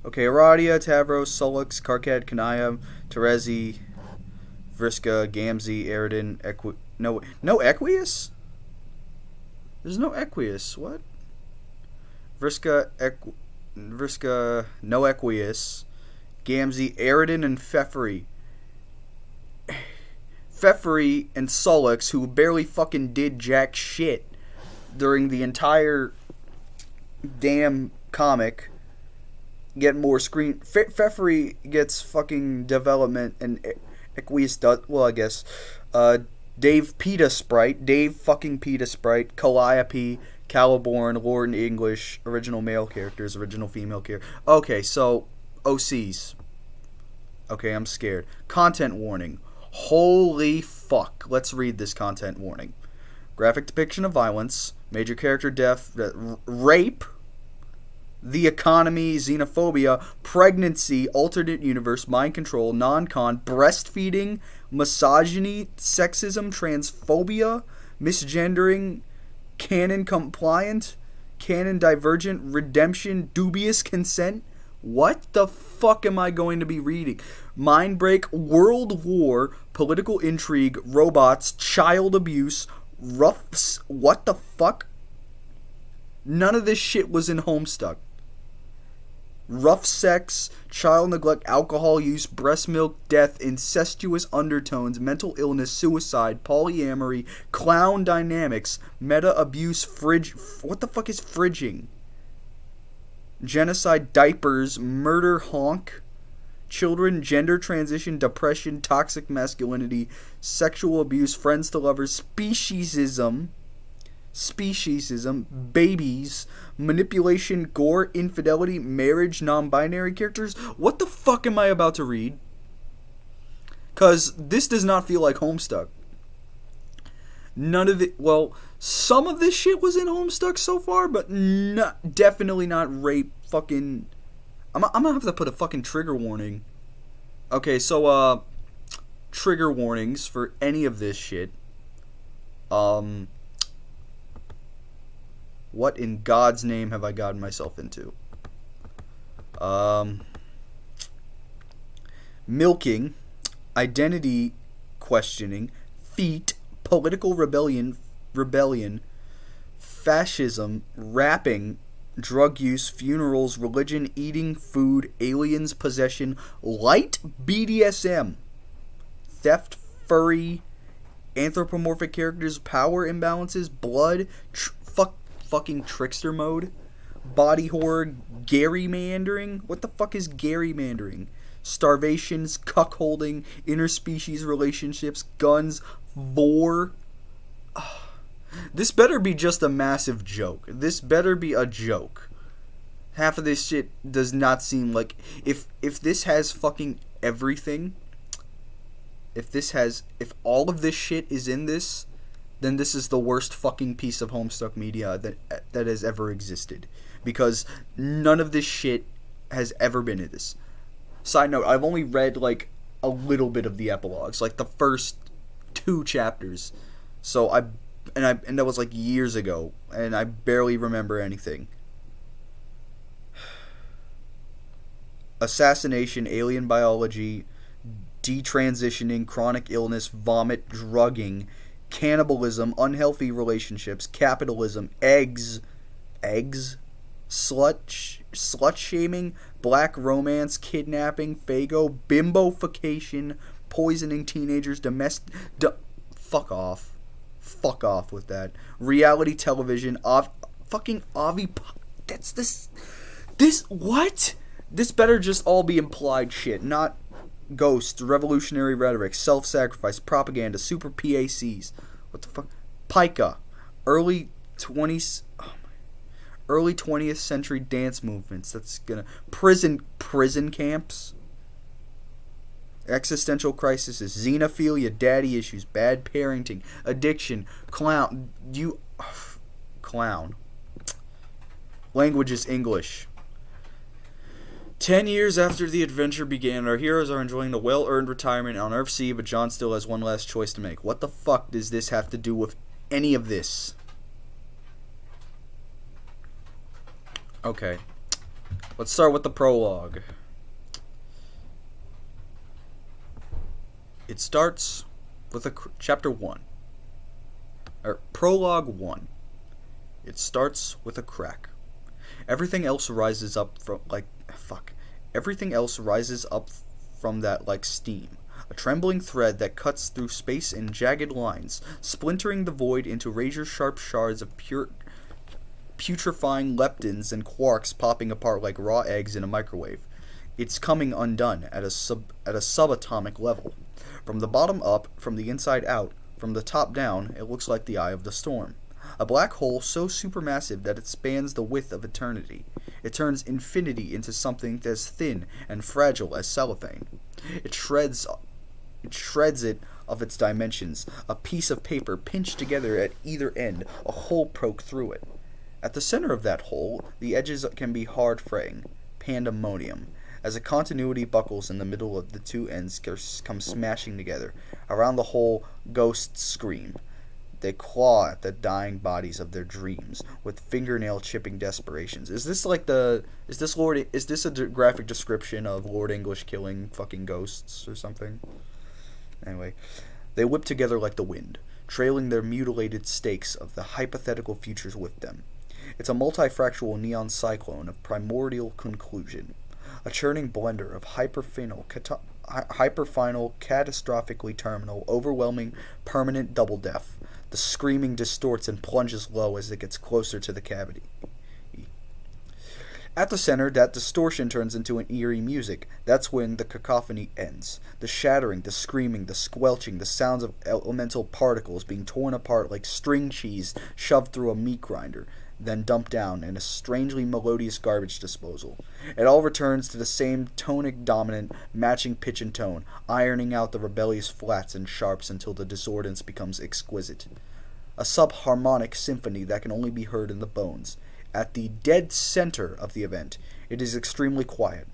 Okay, Aradia, Tavros, Solix, Karkat, Kanaya, Terezi, Vriska, Gamzee, Eridan, no Equius? There's no Equius. What? Vriska, no Equius. Gamzee, Eridan, and Pfeffery. Pfeffery and Solix, who barely fucking did jack shit during the entire damn comic, get more screen. Pfeffery gets fucking development, and Equius does. Well, I guess. Dave Peta Sprite, Calliope, Caliborn, Lord English, original male characters, original female characters. Okay, so OCs. Okay, I'm scared. Content warning. Holy fuck. Let's read this content warning. Graphic depiction of violence, major character death, rape, the economy, xenophobia, pregnancy, alternate universe, mind control, non-con, breastfeeding, misogyny, sexism, transphobia, misgendering, canon compliant, canon divergent, redemption, dubious consent. What the fuck am I going to be reading? Mindbreak, world war, political intrigue, robots, child abuse, roughs. What the fuck? None of this shit was in Homestuck. Rough sex, child neglect, alcohol use, breast milk, death, incestuous undertones, mental illness, suicide, polyamory, clown dynamics, meta abuse, what the fuck is fridging? Genocide, diapers, murder, honk, children, gender transition, depression, toxic masculinity, sexual abuse, friends to lovers, speciesism, babies, manipulation, gore, infidelity, marriage, non-binary characters. What the fuck am I about to read? Because this does not feel like Homestuck. None of it. Well, some of this shit was in Homestuck so far, but definitely not rape. Fucking. I'm gonna have to put a fucking trigger warning. Okay, so trigger warnings for any of this shit. What in God's name have I gotten myself into? Milking, identity questioning, feet, political rebellion, fascism, rapping, drug use, funerals, religion, eating, food, aliens, possession, light BDSM, theft, furry, anthropomorphic characters, power imbalances, blood, fucking trickster mode, body horror, gerrymandering. What the fuck is gerrymandering? Starvations, cuckolding, interspecies relationships, guns, vor. This better be just a massive joke. This better be a joke. Half of this shit does not seem like... If this has fucking everything... If all of this shit is in this... then this is the worst fucking piece of Homestuck media that has ever existed. Because none of this shit has ever been in this. Side note, I've only read, like, a little bit of the epilogues, like the first 2 chapters. So and that was like years ago, and I barely remember anything. Assassination, alien biology, detransitioning, chronic illness, vomit, drugging, cannibalism, unhealthy relationships, capitalism, eggs, slut shaming, black romance, kidnapping, fago, bimbofication, poisoning teenagers, fuck off with that. Reality television, fucking Avi, that's this what? This better just all be implied shit, not ghosts, revolutionary rhetoric, self-sacrifice, propaganda, super PACs. What the fuck? Pica, early 20th century dance movements. That's gonna prison camps. Existential crises, xenophilia, daddy issues, bad parenting, addiction, clown. Language is English. 10 years after the adventure began, our heroes are enjoying the well-earned retirement on Earthsea, but John still has one last choice to make. What the fuck does this have to do with any of this? Okay. Let's start with the prologue. It starts with chapter 1. Or prologue 1. It starts with a crack. Everything else rises up from that like steam. A trembling thread that cuts through space in jagged lines, splintering the void into razor-sharp shards of putrefying leptons and quarks popping apart like raw eggs in a microwave. It's coming undone at a subatomic level. From the bottom up, from the inside out, from the top down, it looks like the eye of the storm. A black hole so supermassive that it spans the width of eternity. It turns infinity into something as thin and fragile as cellophane. It shreds it of its dimensions, a piece of paper pinched together at either end, a hole poked through it. At the center of that hole, the edges can be hard fraying, pandemonium. As a continuity buckles in the middle of the two ends come smashing together. Around the hole, ghosts scream. They claw at the dying bodies of their dreams with fingernail-chipping desperations. Is this a graphic description of Lord English killing fucking ghosts or something? Anyway, they whip together like the wind, trailing their mutilated stakes of the hypothetical futures with them. It's a multifractal neon cyclone of primordial conclusion, a churning blender of hyperfinal, catastrophically terminal, overwhelming, permanent double death. The screaming distorts and plunges low as it gets closer to the cavity. At the center, that distortion turns into an eerie music. That's when the cacophony ends. The shattering, the screaming, the squelching, the sounds of elemental particles being torn apart like string cheese shoved through a meat grinder, then dumped down in a strangely melodious garbage disposal. It all returns to the same tonic dominant, matching pitch and tone, ironing out the rebellious flats and sharps until the discordance becomes exquisite. A subharmonic symphony that can only be heard in the bones. At the dead center of the event, it is extremely quiet.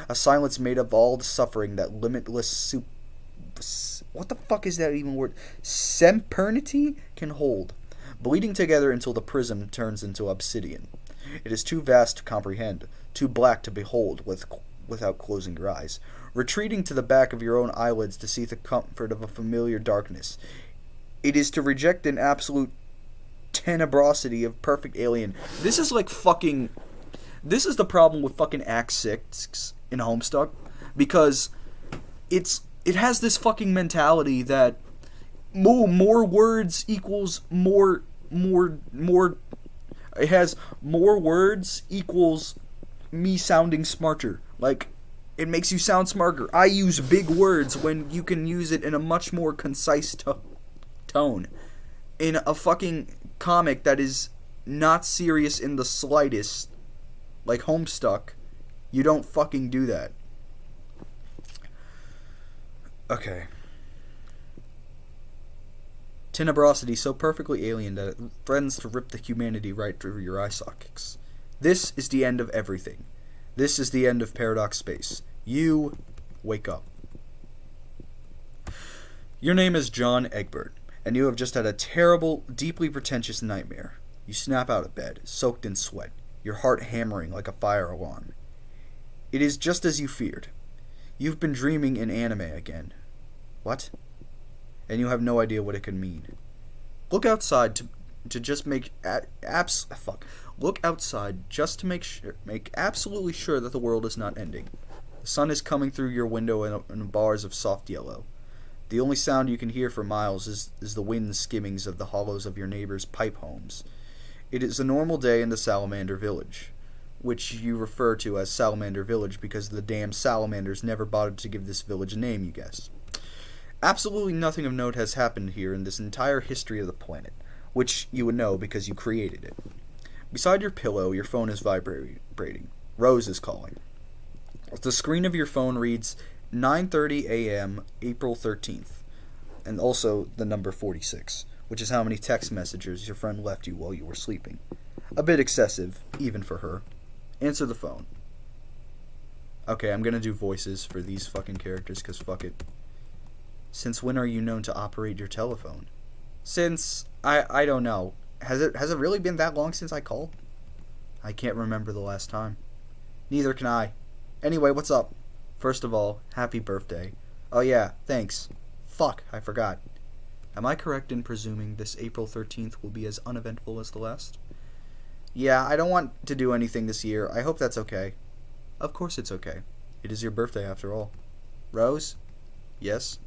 A silence made of all the suffering that limitless what the fuck is that even word? Sempernity can hold, bleeding together until the prism turns into obsidian. It is too vast to comprehend, too black to behold without closing your eyes, retreating to the back of your own eyelids to see the comfort of a familiar darkness. It is to reject an absolute tenebrosity of perfect alien. This is the problem with fucking Act 6 in Homestuck, because it has this fucking mentality that more words equals more. It has more words equals me sounding smarter. Like, it makes you sound smarter. I use big words when you can use it in a much more concise tone. In a fucking comic that is not serious in the slightest, like Homestuck, you don't fucking do that. Okay. Tenebrosity so perfectly alien that it threatens to rip the humanity right through your eye sockets. This is the end of everything. This is the end of Paradox Space. You wake up. Your name is John Egbert, and you have just had a terrible, deeply pretentious nightmare. You snap out of bed, soaked in sweat, your heart hammering like a fire alarm. It is just as you feared. You've been dreaming in anime again. What? And you have no idea what it could mean. Look outside to just make Look outside just to make absolutely sure that the world is not ending. The sun is coming through your window in bars of soft yellow. The only sound you can hear for miles is the wind skimmings of the hollows of your neighbors' pipe homes. It is a normal day in the Salamander Village, which you refer to as Salamander Village because the damn salamanders never bothered to give this village a name, you guess. Absolutely nothing of note has happened here in this entire history of the planet, which you would know because you created it. Beside your pillow, your phone is vibrating. Rose is calling. The screen of your phone reads 9:30 a.m. April 13th, and also the number 46, which is how many text messages your friend left you while you were sleeping. A bit excessive, even for her. Answer the phone. Okay, I'm gonna do voices for these fucking characters, cause fuck it. Since when are you known to operate your telephone? Since, I don't know. Has it really been that long since I called? I can't remember the last time. Neither can I. Anyway, what's up? First of all, happy birthday. Oh yeah, thanks. Fuck, I forgot. Am I correct in presuming this April 13th will be as uneventful as the last? Yeah, I don't want to do anything this year. I hope that's okay. Of course it's okay. It is your birthday after all. Rose? Yes?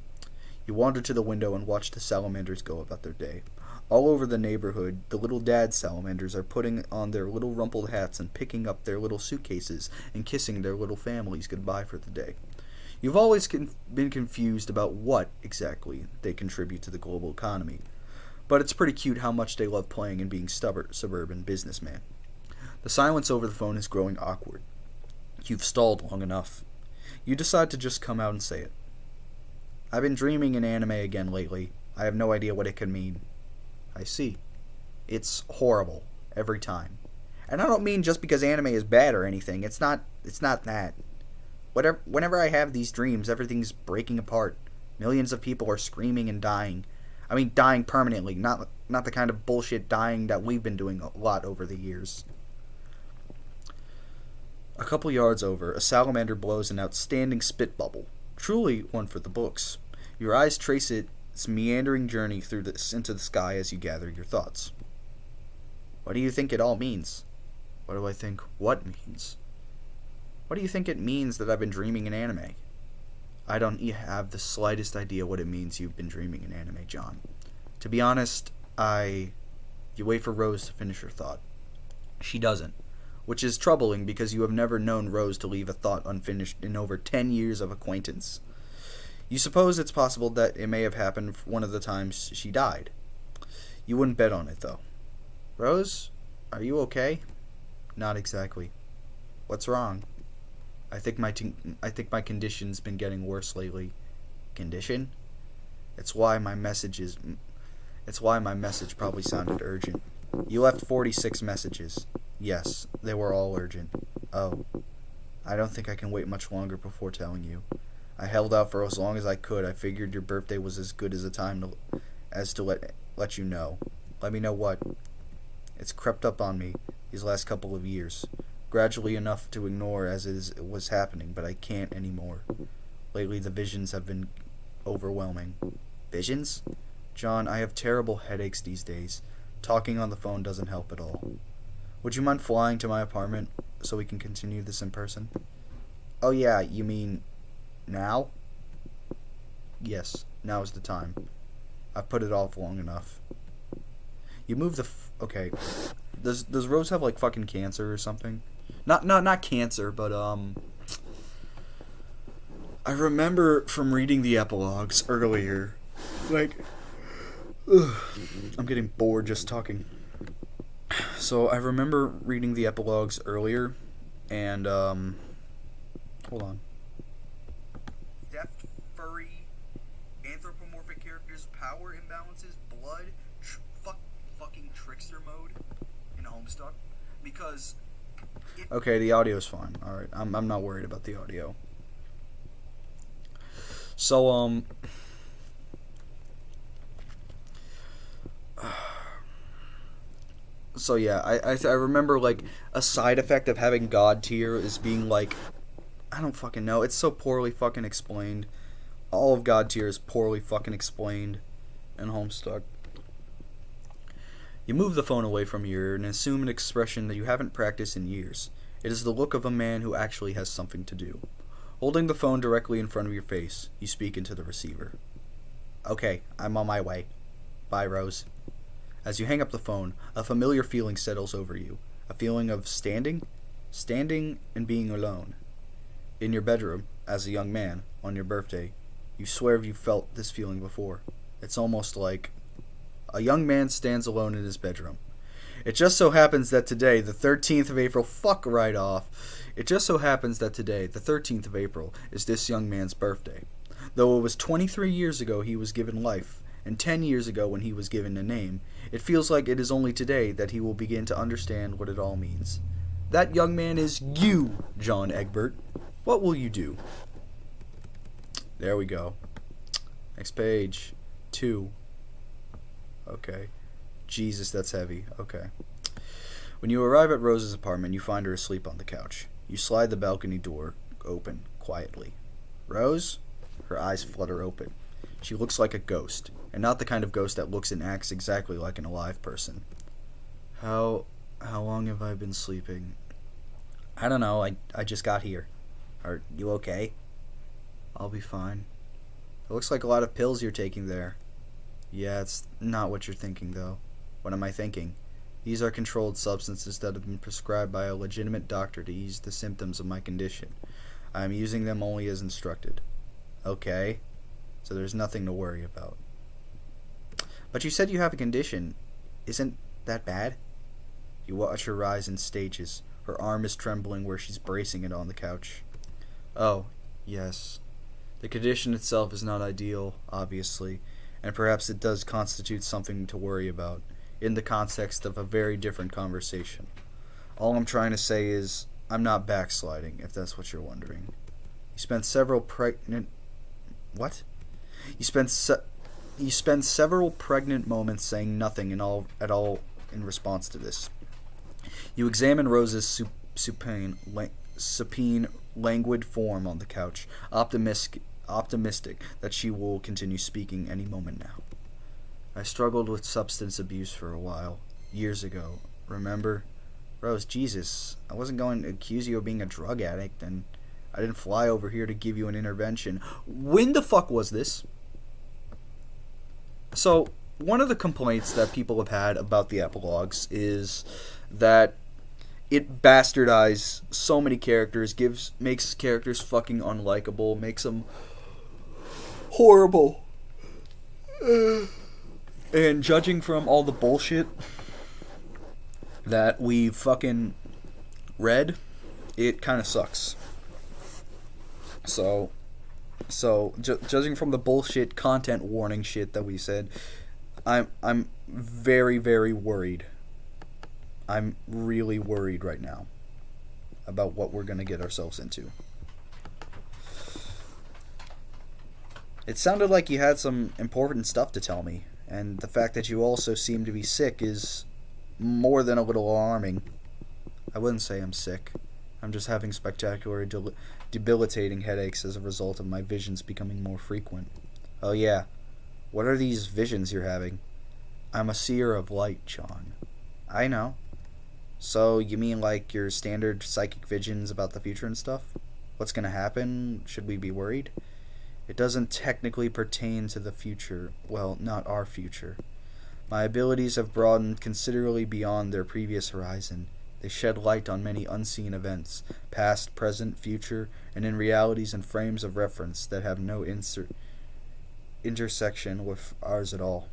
You wander to the window and watch the salamanders go about their day. All over the neighborhood, the little dad salamanders are putting on their little rumpled hats and picking up their little suitcases and kissing their little families goodbye for the day. You've always been confused about what, exactly, they contribute to the global economy. But it's pretty cute how much they love playing and being stubborn suburban businessmen. The silence over the phone is growing awkward. You've stalled long enough. You decide to just come out and say it. I've been dreaming in anime again lately. I have no idea what it could mean. I see. It's horrible. Every time. And I don't mean just because anime is bad or anything. It's not that. Whenever I have these dreams, everything's breaking apart. Millions of people are screaming and dying. I mean dying permanently, not the kind of bullshit dying that we've been doing a lot over the years. A couple yards over, a salamander blows an outstanding spit bubble. Truly one for the books. Your eyes trace its meandering journey into the sky as you gather your thoughts. What do you think it all means? What do I think what means? What do you think it means that I've been dreaming in anime? I don't have the slightest idea what it means you've been dreaming in anime, John. To be honest, You wait for Rose to finish her thought. She doesn't. Which is troubling because you have never known Rose to leave a thought unfinished in over 10 years of acquaintance. You suppose it's possible that it may have happened one of the times she died. You wouldn't bet on it, though. Rose, are you okay? Not exactly. What's wrong? I think my condition's been getting worse lately. Condition? It's why my message probably sounded urgent. You left 46 messages. Yes, they were all urgent. Oh. I don't think I can wait much longer before telling you. I held out for as long as I could. I figured your birthday was as good as a time to let you know. Let me know what. It's crept up on me these last couple of years. Gradually enough to ignore as it was happening, but I can't anymore. Lately the visions have been overwhelming. Visions? John, I have terrible headaches these days. Talking on the phone doesn't help at all. Would you mind flying to my apartment so we can continue this in person? Oh yeah, you mean now? Yes, now is the time. I've put it off long enough. You move okay. Does Rose have like fucking cancer or something? Not cancer, but I remember from reading the epilogues earlier, like, I'm getting bored just talking. So I remember reading the epilogues earlier, and hold on. Theft, furry, anthropomorphic characters, power imbalances, blood, fucking trickster mode in Homestuck, because. Okay, the audio's fine. All right, I'm not worried about the audio. So So yeah, I remember like a side effect of having God tier is being like, I don't fucking know. It's so poorly fucking explained. All of God tier is poorly fucking explained in Homestuck. You move the phone away from your ear and assume an expression that you haven't practiced in years. It is the look of a man who actually has something to do. Holding the phone directly in front of your face, you speak into the receiver. Okay, I'm on my way. Bye, Rose. As you hang up the phone, a familiar feeling settles over you. A feeling of standing and being alone. In your bedroom, as a young man, on your birthday, you swear you felt this feeling before. It's almost like a young man stands alone in his bedroom. It just so happens that today, the 13th of April, fuck right off. It just so happens that today, the 13th of April, is this young man's birthday. Though it was 23 years ago he was given life, and 10 years ago when he was given a name, it feels like it is only today that he will begin to understand what it all means. That young man is you, John Egbert. What will you do? There we go. Next page. 2. Okay. Jesus, that's heavy. Okay. When you arrive at Rose's apartment, you find her asleep on the couch. You slide the balcony door open, quietly. Rose? Her eyes flutter open. She looks like a ghost, and not the kind of ghost that looks and acts exactly like an alive person. How long have I been sleeping? I don't know, I just got here. Are you okay? I'll be fine. It looks like a lot of pills you're taking there. Yeah, it's not what you're thinking, though. What am I thinking? These are controlled substances that have been prescribed by a legitimate doctor to ease the symptoms of my condition. I am using them only as instructed. Okay, so there's nothing to worry about. But you said you have a condition. Isn't that bad? You watch her rise in stages. Her arm is trembling where she's bracing it on the couch. Oh, yes. The condition itself is not ideal, obviously, and perhaps it does constitute something to worry about, in the context of a very different conversation. All I'm trying to say is, I'm not backsliding, if that's what you're wondering. You spent several pregnant moments saying nothing at all in response to this. You examine Rose's supine, languid form on the couch, optimistic that she will continue speaking any moment now. I struggled with substance abuse for a while, years ago. Remember? Rose, Jesus, I wasn't going to accuse you of being a drug addict, and I didn't fly over here to give you an intervention. When the fuck was this? So, one of the complaints that people have had about the epilogues is that it bastardizes so many characters, makes characters fucking unlikable, makes them horrible. And judging from all the bullshit that we've fucking read, it kind of sucks. So judging from the bullshit content warning shit that we said, I'm very, very worried. I'm really worried right now about what we're going to get ourselves into. It sounded like you had some important stuff to tell me, and the fact that you also seem to be sick is more than a little alarming. I wouldn't say I'm sick. I'm just having spectacular, debilitating headaches as a result of my visions becoming more frequent. Oh yeah, what are these visions you're having? I'm a seer of light, John. I know. So, you mean like your standard psychic visions about the future and stuff? What's gonna happen? Should we be worried? It doesn't technically pertain to the future. Well, not our future. My abilities have broadened considerably beyond their previous horizon. They shed light on many unseen events, past, present, future, and in realities and frames of reference that have no intersection with ours at all.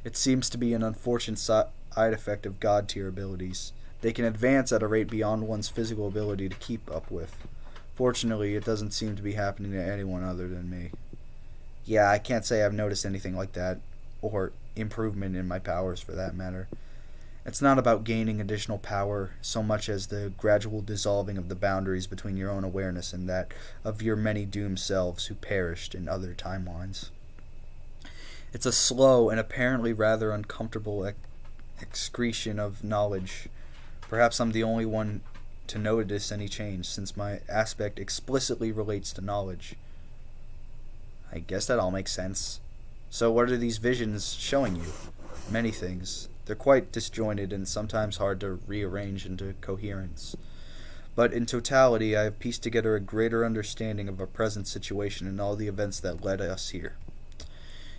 It seems to be an unfortunate side effect of God-tier abilities. They can advance at a rate beyond one's physical ability to keep up with. Fortunately, it doesn't seem to be happening to anyone other than me. Yeah, I can't say I've noticed anything like that, or improvement in my powers for that matter. It's not about gaining additional power so much as the gradual dissolving of the boundaries between your own awareness and that of your many doomed selves who perished in other timelines. It's a slow and apparently rather uncomfortable excretion of knowledge. Perhaps I'm the only one to notice any change, since my aspect explicitly relates to knowledge. I guess that all makes sense. So what are these visions showing you? Many things. They're quite disjointed and sometimes hard to rearrange into coherence. But in totality, I have pieced together a greater understanding of our present situation and all the events that led us here.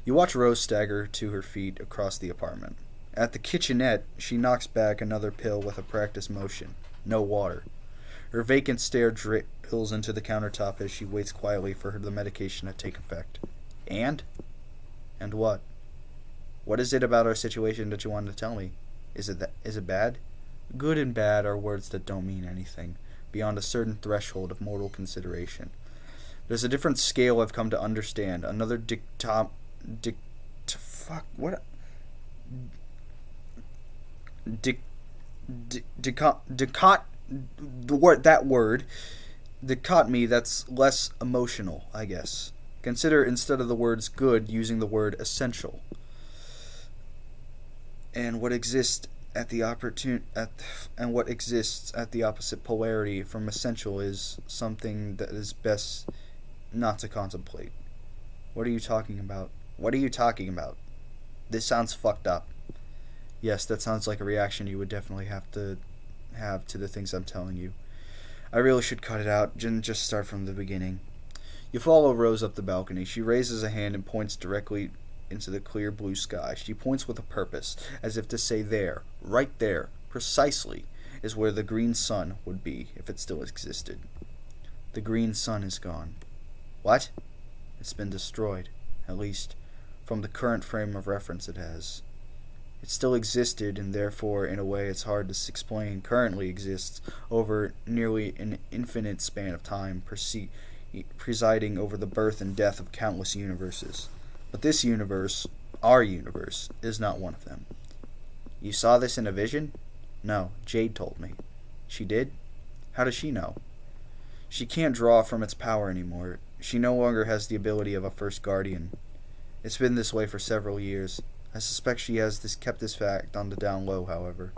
You watch Rose stagger to her feet across the apartment. At the kitchenette, she knocks back another pill with a practiced motion. No water. Her vacant stare drills into the countertop as she waits quietly for the medication to take effect. And? And what? What is it about our situation that you wanted to tell me? Is it bad? Good and bad are words that don't mean anything, beyond a certain threshold of mortal consideration. There's a different scale I've come to understand. Another dichotomy that's less emotional, I guess. Consider, instead of the words good, using the word essential. And what exists at the opposite polarity from essential is something that is best not to contemplate. What are you talking about? What are you talking about? This sounds fucked up. Yes, that sounds like a reaction you would definitely have to the things I'm telling you. I really should cut it out and just start from the beginning. You follow Rose up the balcony. She raises a hand and points directly into the clear blue sky. She points with a purpose, as if to say there, right there, precisely, is where the green sun would be if it still existed. The green sun is gone. What? It's been destroyed, at least from the current frame of reference it has. It still existed, and therefore, in a way it's hard to explain, currently exists over nearly an infinite span of time, presiding over the birth and death of countless universes. But this universe, our universe, is not one of them. You saw this in a vision? No, Jade told me. She did? How does she know? She can't draw from its power anymore. She no longer has the ability of a first guardian. It's been this way for several years. I suspect she has kept this fact on the down low, however.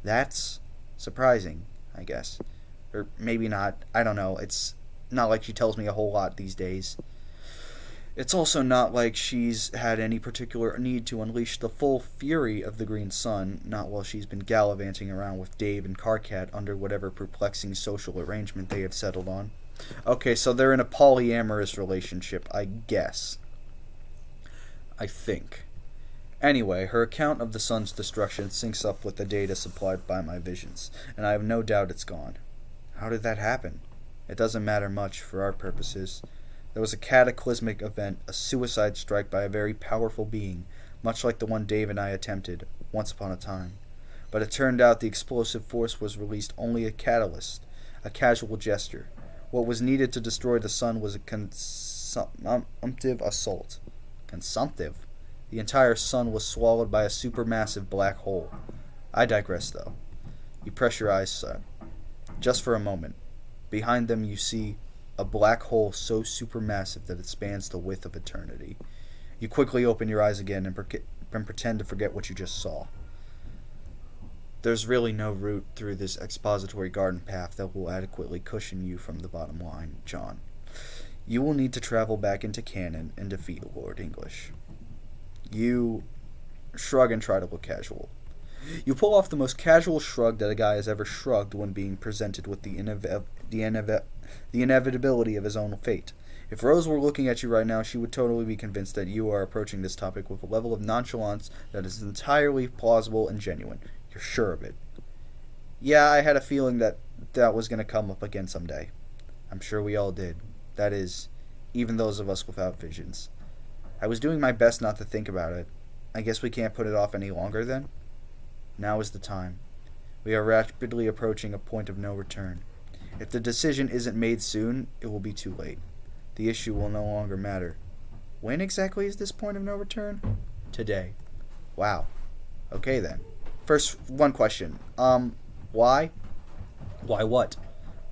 That's surprising, I guess. Or maybe not. I don't know. It's not like she tells me a whole lot these days. It's also not like she's had any particular need to unleash the full fury of the green sun, not while she's been gallivanting around with Dave and Carcat under whatever perplexing social arrangement they have settled on. Okay, so they're in a polyamorous relationship, I guess. I think. Anyway, her account of the sun's destruction syncs up with the data supplied by my visions, and I have no doubt it's gone. How did that happen? It doesn't matter much for our purposes. There was a cataclysmic event, a suicide strike by a very powerful being, much like the one Dave and I attempted, once upon a time. But it turned out the explosive force was released only a catalyst, a casual gesture. What was needed to destroy the sun was a consumptive assault. Consumptive? The entire sun was swallowed by a supermassive black hole. I digress, though. You press your eyes, son. Just for a moment. Behind them you see a black hole so supermassive that it spans the width of eternity. You quickly open your eyes again and pretend to forget what you just saw. There's really no route through this expository garden path that will adequately cushion you from the bottom line, John. You will need to travel back into canon and defeat Lord English. You shrug and try to look casual. You pull off the most casual shrug that a guy has ever shrugged when being presented with the inevitability of his own fate. If Rose were looking at you right now, she would totally be convinced that you are approaching this topic with a level of nonchalance that is entirely plausible and genuine. You're sure of it. Yeah, I had a feeling that was going to come up again someday. I'm sure we all did. That is, even those of us without visions. I was doing my best not to think about it. I guess we can't put it off any longer then? Now is the time. We are rapidly approaching a point of no return. If the decision isn't made soon, it will be too late. The issue will no longer matter. When exactly is this point of no return? Today. Wow. Okay then. First, one question. Why? Why what?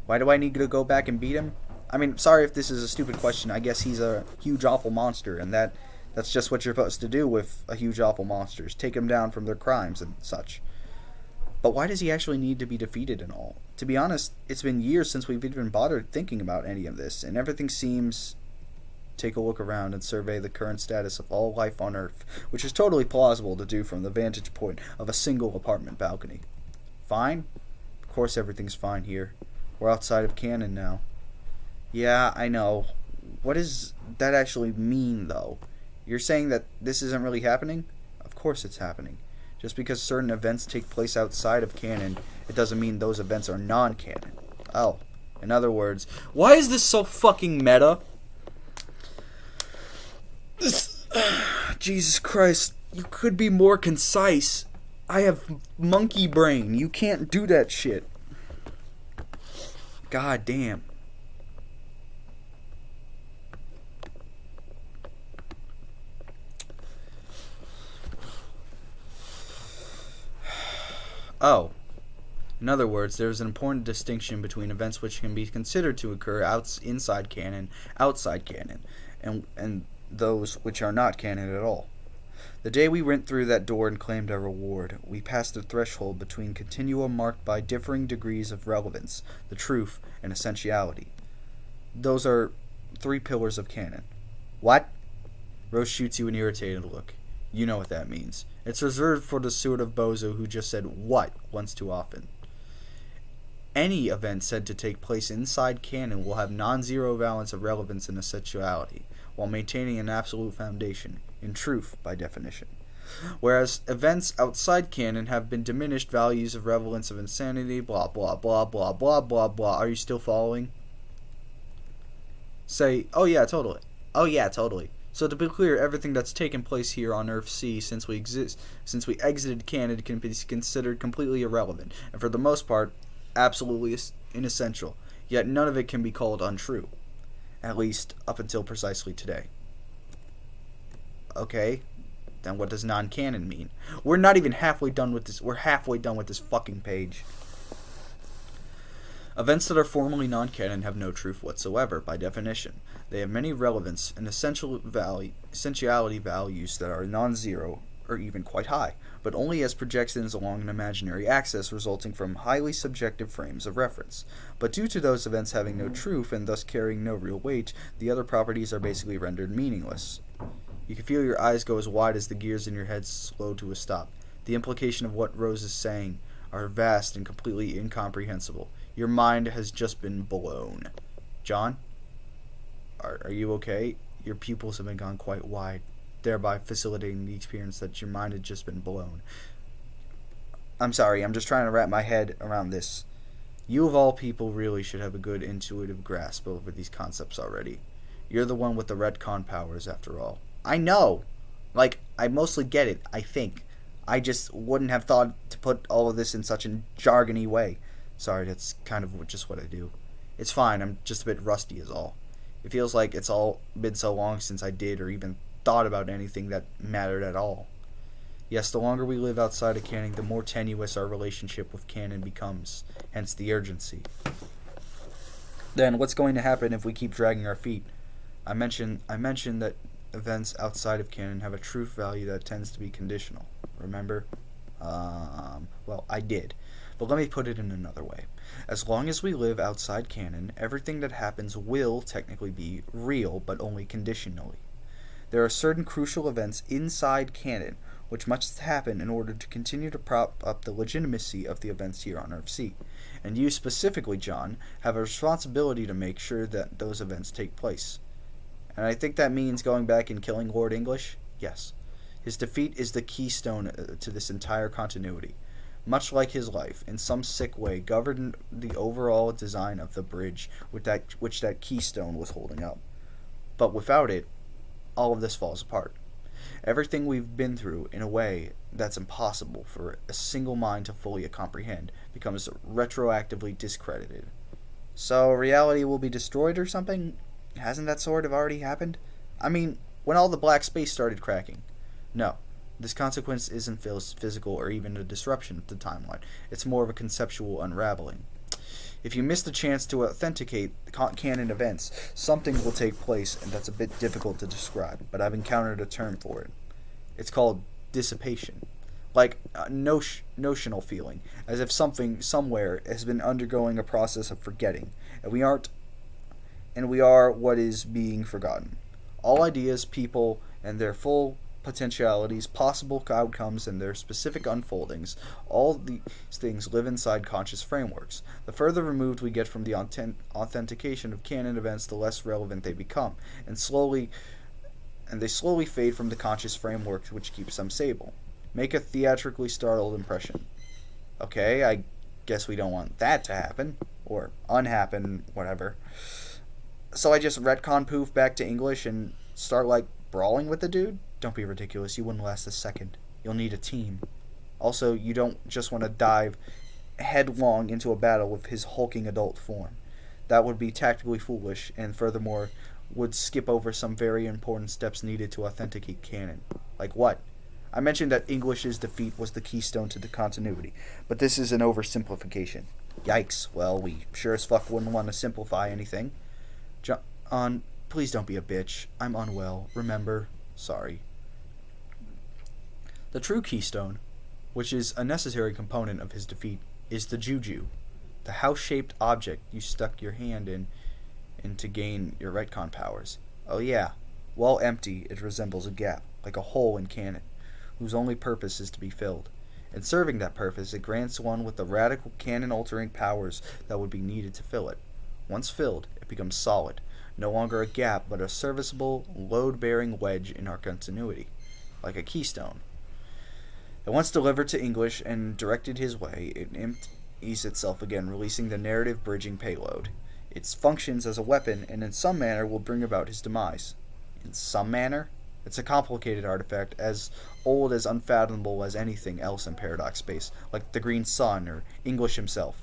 Why do I need to go back and beat him? I mean, sorry if this is a stupid question. I guess he's a huge, awful monster, and that That's just what you're supposed to do with a huge awful monsters. Take them down from their crimes and such. But why does he actually need to be defeated and all? To be honest, it's been years since we've even bothered thinking about any of this, and everything seems... Take a look around and survey the current status of all life on Earth, which is totally plausible to do from the vantage point of a single apartment balcony. Fine? Of course everything's fine here. We're outside of canon now. Yeah, I know. What does that actually mean, though? You're saying that this isn't really happening? Of course it's happening. Just because certain events take place outside of canon, it doesn't mean those events are non-canon. Oh, in other words, why is this so fucking meta? Jesus Christ, you could be more concise. I have monkey brain. You can't do that shit. God damn. Oh. In other words, there is an important distinction between events which can be considered to occur inside canon, outside canon, and those which are not canon at all. The day we went through that door and claimed our reward, we passed a threshold between continuum marked by differing degrees of relevance, the truth, and essentiality. Those are 3 pillars of canon. What? Rose shoots you an irritated look. You know what that means. It's reserved for the sort of bozo who just said what once too often. Any event said to take place inside canon will have non-zero balance of relevance and essentiality, while maintaining an absolute foundation, in truth, by definition. Whereas events outside canon have been diminished values of relevance of insanity, blah blah blah blah blah blah blah. Are you still following? Say, oh yeah, totally. Oh yeah, totally. So to be clear, everything that's taken place here on Earth C since we exited canon can be considered completely irrelevant, and for the most part, absolutely inessential. Yet none of it can be called untrue. At least up until precisely today. Okay, then what does non-canon mean? We're not even halfway done with this. We're halfway done with this fucking page. Events that are formally non-canon have no truth whatsoever, by definition. They have many relevance and essentiality values that are non-zero or even quite high, but only as projections along an imaginary axis resulting from highly subjective frames of reference. But due to those events having no truth and thus carrying no real weight, the other properties are basically rendered meaningless. You can feel your eyes go as wide as the gears in your head slow to a stop. The implication of what Rose is saying are vast and completely incomprehensible. Your mind has just been blown. John? Are you okay? Your pupils have been gone quite wide, thereby facilitating the experience that your mind had just been blown. I'm sorry, I'm just trying to wrap my head around this. You of all people really should have a good intuitive grasp over these concepts already. You're the one with the retcon powers, after all. I know! Like, I mostly get it, I think. I just wouldn't have thought to put all of this in such a jargony way. Sorry, that's kind of just what I do. It's fine, I'm just a bit rusty is all. It feels like it's all been so long since I did or even thought about anything that mattered at all. Yes, the longer we live outside of canon, the more tenuous our relationship with canon becomes, hence the urgency. Then, what's going to happen if we keep dragging our feet? I mentioned that events outside of canon have a truth value that tends to be conditional. Remember? Well, I did. But let me put it in another way. As long as we live outside canon, everything that happens will technically be real, but only conditionally. There are certain crucial events inside canon which must happen in order to continue to prop up the legitimacy of the events here on Earth C. And you specifically, John, have a responsibility to make sure that those events take place. And I think that means going back and killing Lord English? Yes. His defeat is the keystone to this entire continuity. Much like his life, in some sick way, governed the overall design of the bridge which that keystone was holding up. But without it, all of this falls apart. Everything we've been through, in a way that's impossible for a single mind to fully comprehend, becomes retroactively discredited. So reality will be destroyed or something? Hasn't that sort of already happened? I mean, when all the black space started cracking. No. This consequence isn't physical or even a disruption of the timeline. It's more of a conceptual unraveling. If you miss the chance to authenticate canon events, something will take place, and that's a bit difficult to describe, but I've encountered a term for it. It's called dissipation. Like a notional feeling, as if something somewhere has been undergoing a process of forgetting, and we are what is being forgotten. All ideas, people, and their full potentialities, possible outcomes, and their specific unfoldings, all these things live inside conscious frameworks. The further removed we get from the authentication of canon events, the less relevant they become, and they slowly fade from the conscious framework which keeps them stable. Make a theatrically startled impression. Okay, I guess we don't want that to happen, or unhappen, whatever. So I just retcon poof back to English and start, brawling with the dude? Don't be ridiculous, you wouldn't last a second. You'll need a team. Also, you don't just want to dive headlong into a battle with his hulking adult form. That would be tactically foolish, and furthermore, would skip over some very important steps needed to authenticate canon. Like what? I mentioned that English's defeat was the keystone to the continuity, but this is an oversimplification. Yikes, well, we sure as fuck wouldn't want to simplify anything. John, please don't be a bitch. I'm unwell, remember? Sorry. The true keystone, which is a necessary component of his defeat, is the juju, the house-shaped object you stuck your hand in to gain your retcon powers. Oh yeah, while empty, it resembles a gap, like a hole in canon, whose only purpose is to be filled. In serving that purpose, it grants one with the radical canon-altering powers that would be needed to fill it. Once filled, it becomes solid, no longer a gap, but a serviceable, load-bearing wedge in our continuity, like a keystone. And once delivered to English and directed his way, it empties itself again, releasing the narrative-bridging payload. It functions as a weapon, and in some manner will bring about his demise. In some manner? It's a complicated artifact, as old as unfathomable as anything else in Paradox space, like the Green Sun or English himself.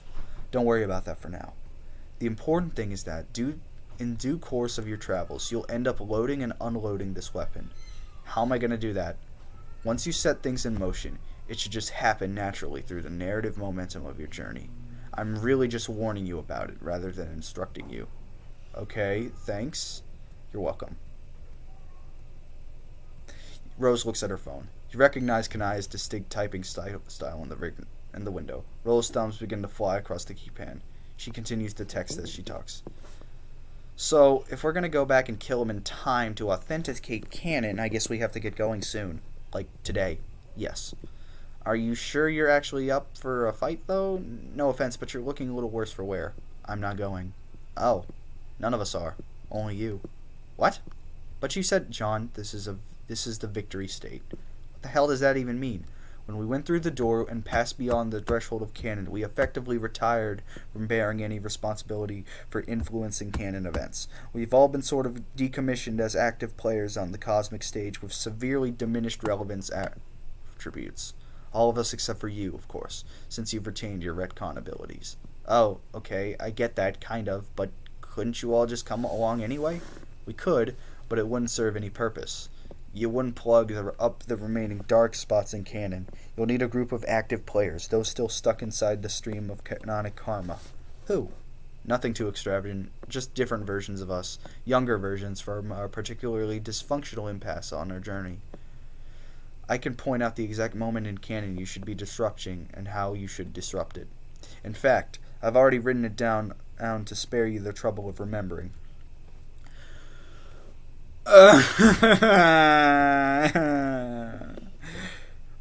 Don't worry about that for now. The important thing is that, in due course of your travels, you'll end up loading and unloading this weapon. How am I going to do that? Once you set things in motion, it should just happen naturally through the narrative momentum of your journey. I'm really just warning you about it, rather than instructing you. Okay, thanks. You're welcome. Rose looks at her phone. You recognize Kanaya's distinct typing style in the window. Rose's thumbs begin to fly across the keypad. She continues to text as she talks. So, if we're going to go back and kill him in time to authenticate canon, I guess we have to get going soon. Like, today. Yes. Are you sure you're actually up for a fight, though? No offense, but you're looking a little worse for wear. I'm not going. Oh. None of us are. Only you. What? But you said, John, this is the victory state. What the hell does that even mean? When we went through the door and passed beyond the threshold of canon, we effectively retired from bearing any responsibility for influencing canon events. We've all been sort of decommissioned as active players on the cosmic stage with severely diminished relevance attributes. All of us except for you, of course, since you've retained your retcon abilities. Oh, okay, I get that, kind of, but couldn't you all just come along anyway? We could, but it wouldn't serve any purpose. You wouldn't plug up the remaining dark spots in canon. You'll need a group of active players, those still stuck inside the stream of canonic karma. Who? Nothing too extravagant, just different versions of us, younger versions from our particularly dysfunctional impasse on our journey. I can point out the exact moment in canon you should be disrupting and how you should disrupt it. In fact, I've already written it down to spare you the trouble of remembering.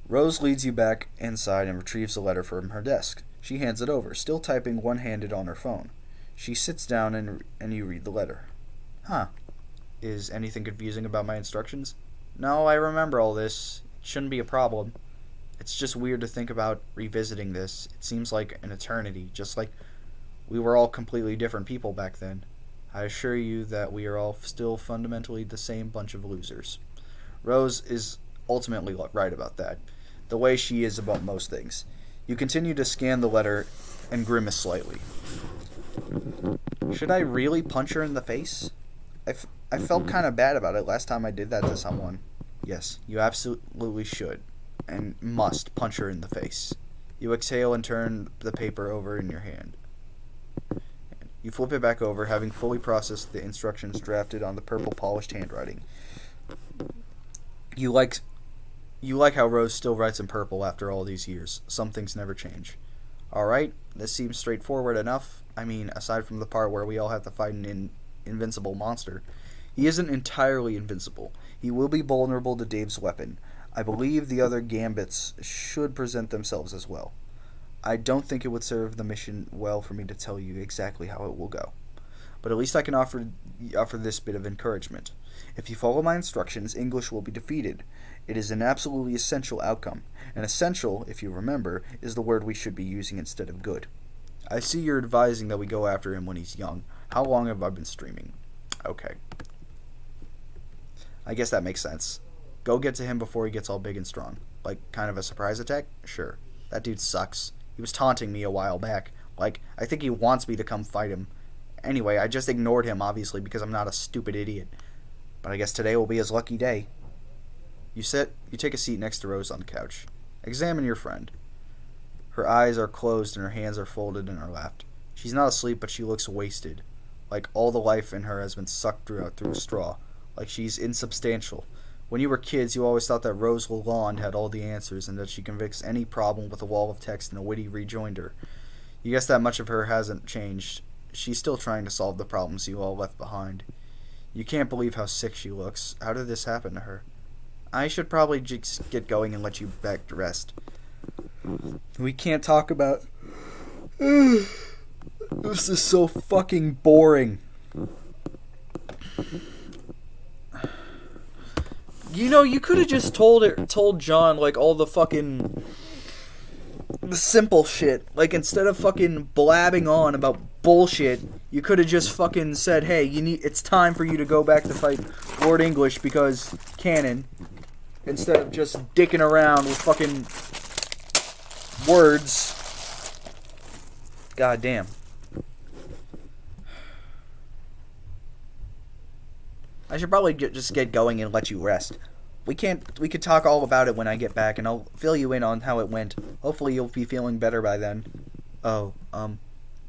Rose leads you back inside and retrieves the letter from her desk. She hands it over, still typing one-handed on her phone. She sits down and you read the letter. Huh. Is anything confusing about my instructions? No, I remember all this. It shouldn't be a problem. It's just weird to think about revisiting this. It seems like an eternity, just like we were all completely different people back then. I assure you that we are all still fundamentally the same bunch of losers. Rose is ultimately right about that, the way she is about most things. You continue to scan the letter and grimace slightly. Should I really punch her in the face? I felt kind of bad about it last time I did that to someone. Yes, you absolutely should, and must punch her in the face. You exhale and turn the paper over in your hand. You flip it back over, having fully processed the instructions drafted on the purple polished handwriting. You like how Rose still writes in purple after all these years. Some things never change. Alright, this seems straightforward enough. I mean, aside from the part where we all have to fight an invincible monster. He isn't entirely invincible. He will be vulnerable to Dave's weapon. I believe the other gambits should present themselves as well. I don't think it would serve the mission well for me to tell you exactly how it will go. But at least I can offer this bit of encouragement. If you follow my instructions, English will be defeated. It is an absolutely essential outcome. And essential, if you remember, is the word we should be using instead of good. I see you're advising that we go after him when he's young. How long have I been streaming? Okay. I guess that makes sense. Go get to him before he gets all big and strong. Like, kind of a surprise attack? Sure. That dude sucks. He was taunting me a while back. Like, I think he wants me to come fight him. Anyway, I just ignored him, obviously, because I'm not a stupid idiot. But I guess today will be his lucky day. You take a seat next to Rose on the couch. Examine your friend. Her eyes are closed and her hands are folded in her lap. She's not asleep, but she looks wasted. Like all the life in her has been sucked through a straw. Like she's insubstantial. When you were kids, you always thought that Rose Lalonde had all the answers and that she can fix any problem with a wall of text and a witty rejoinder. You guess that much of her hasn't changed. She's still trying to solve the problems you all left behind. You can't believe how sick she looks. How did this happen to her? I should probably just get going and let you back to rest. We can't talk about... This is so fucking boring. You know, you could have just told John, like, all the fucking... the simple shit. Like, instead of fucking blabbing on about bullshit, you could have just fucking said, hey, it's time for you to go back to fight Lord English because canon. Instead of just dicking around with fucking words. God damn. I should probably just get going and let you rest. We could talk all about it when I get back, and I'll fill you in on how it went. Hopefully you'll be feeling better by then. Oh,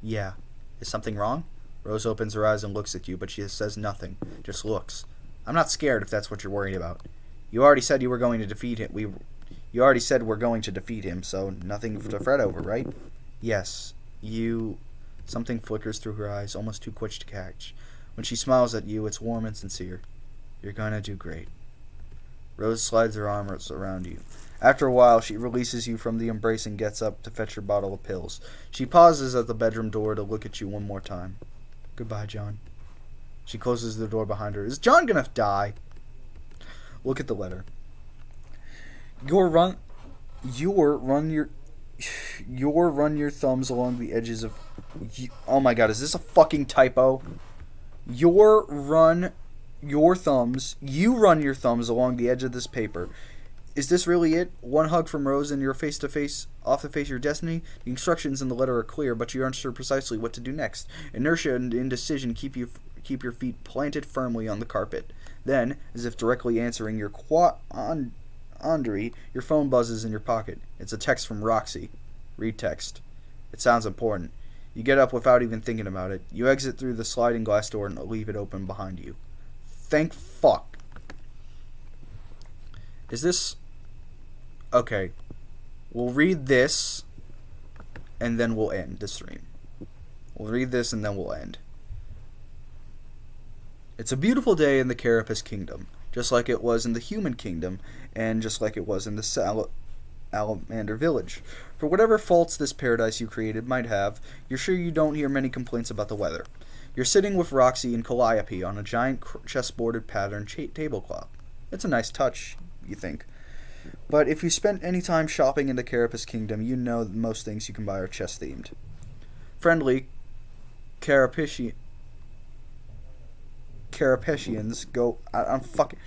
yeah. Is something wrong? Rose opens her eyes and looks at you, but she says nothing. Just looks. I'm not scared if that's what you're worried about. You already said you were going to defeat him. You already said we're going to defeat him, so nothing to fret over, right? Yes. Something flickers through her eyes, almost too quick to catch. When she smiles at you, it's warm and sincere. You're gonna do great. Rose slides her arms around you. After a while, she releases you from the embrace and gets up to fetch her bottle of pills. She pauses at the bedroom door to look at you one more time. Goodbye, John. She closes the door behind her. Is John gonna die? Look at the letter. Run your thumbs along the edges of... Oh my god, is this a fucking typo? You run your thumbs along the edge of this paper. Is this really it? One hug from Rose and you're face to face, off the face of your destiny? The instructions in the letter are clear, but you aren't sure precisely what to do next. Inertia and indecision keep your feet planted firmly on the carpet. Then, as if directly answering your quandary, your phone buzzes in your pocket. It's a text from Roxy. Read text. It sounds important. You get up without even thinking about it. You exit through the sliding glass door and leave it open behind you. Thank fuck. Is this... Okay. We'll read this, and then we'll end the stream. We'll read this, and then we'll end. It's a beautiful day in the Carapace Kingdom, just like it was in the Human Kingdom, and just like it was in the Salamander Village. For whatever faults this paradise you created might have, you're sure you don't hear many complaints about the weather. You're sitting with Roxy and Calliope on a giant chessboarded pattern tablecloth. It's a nice touch, you think. But if you spent any time shopping in the Carapace Kingdom, you know that most things you can buy are chess-themed. Friendly Carapacians go... I'm fucking...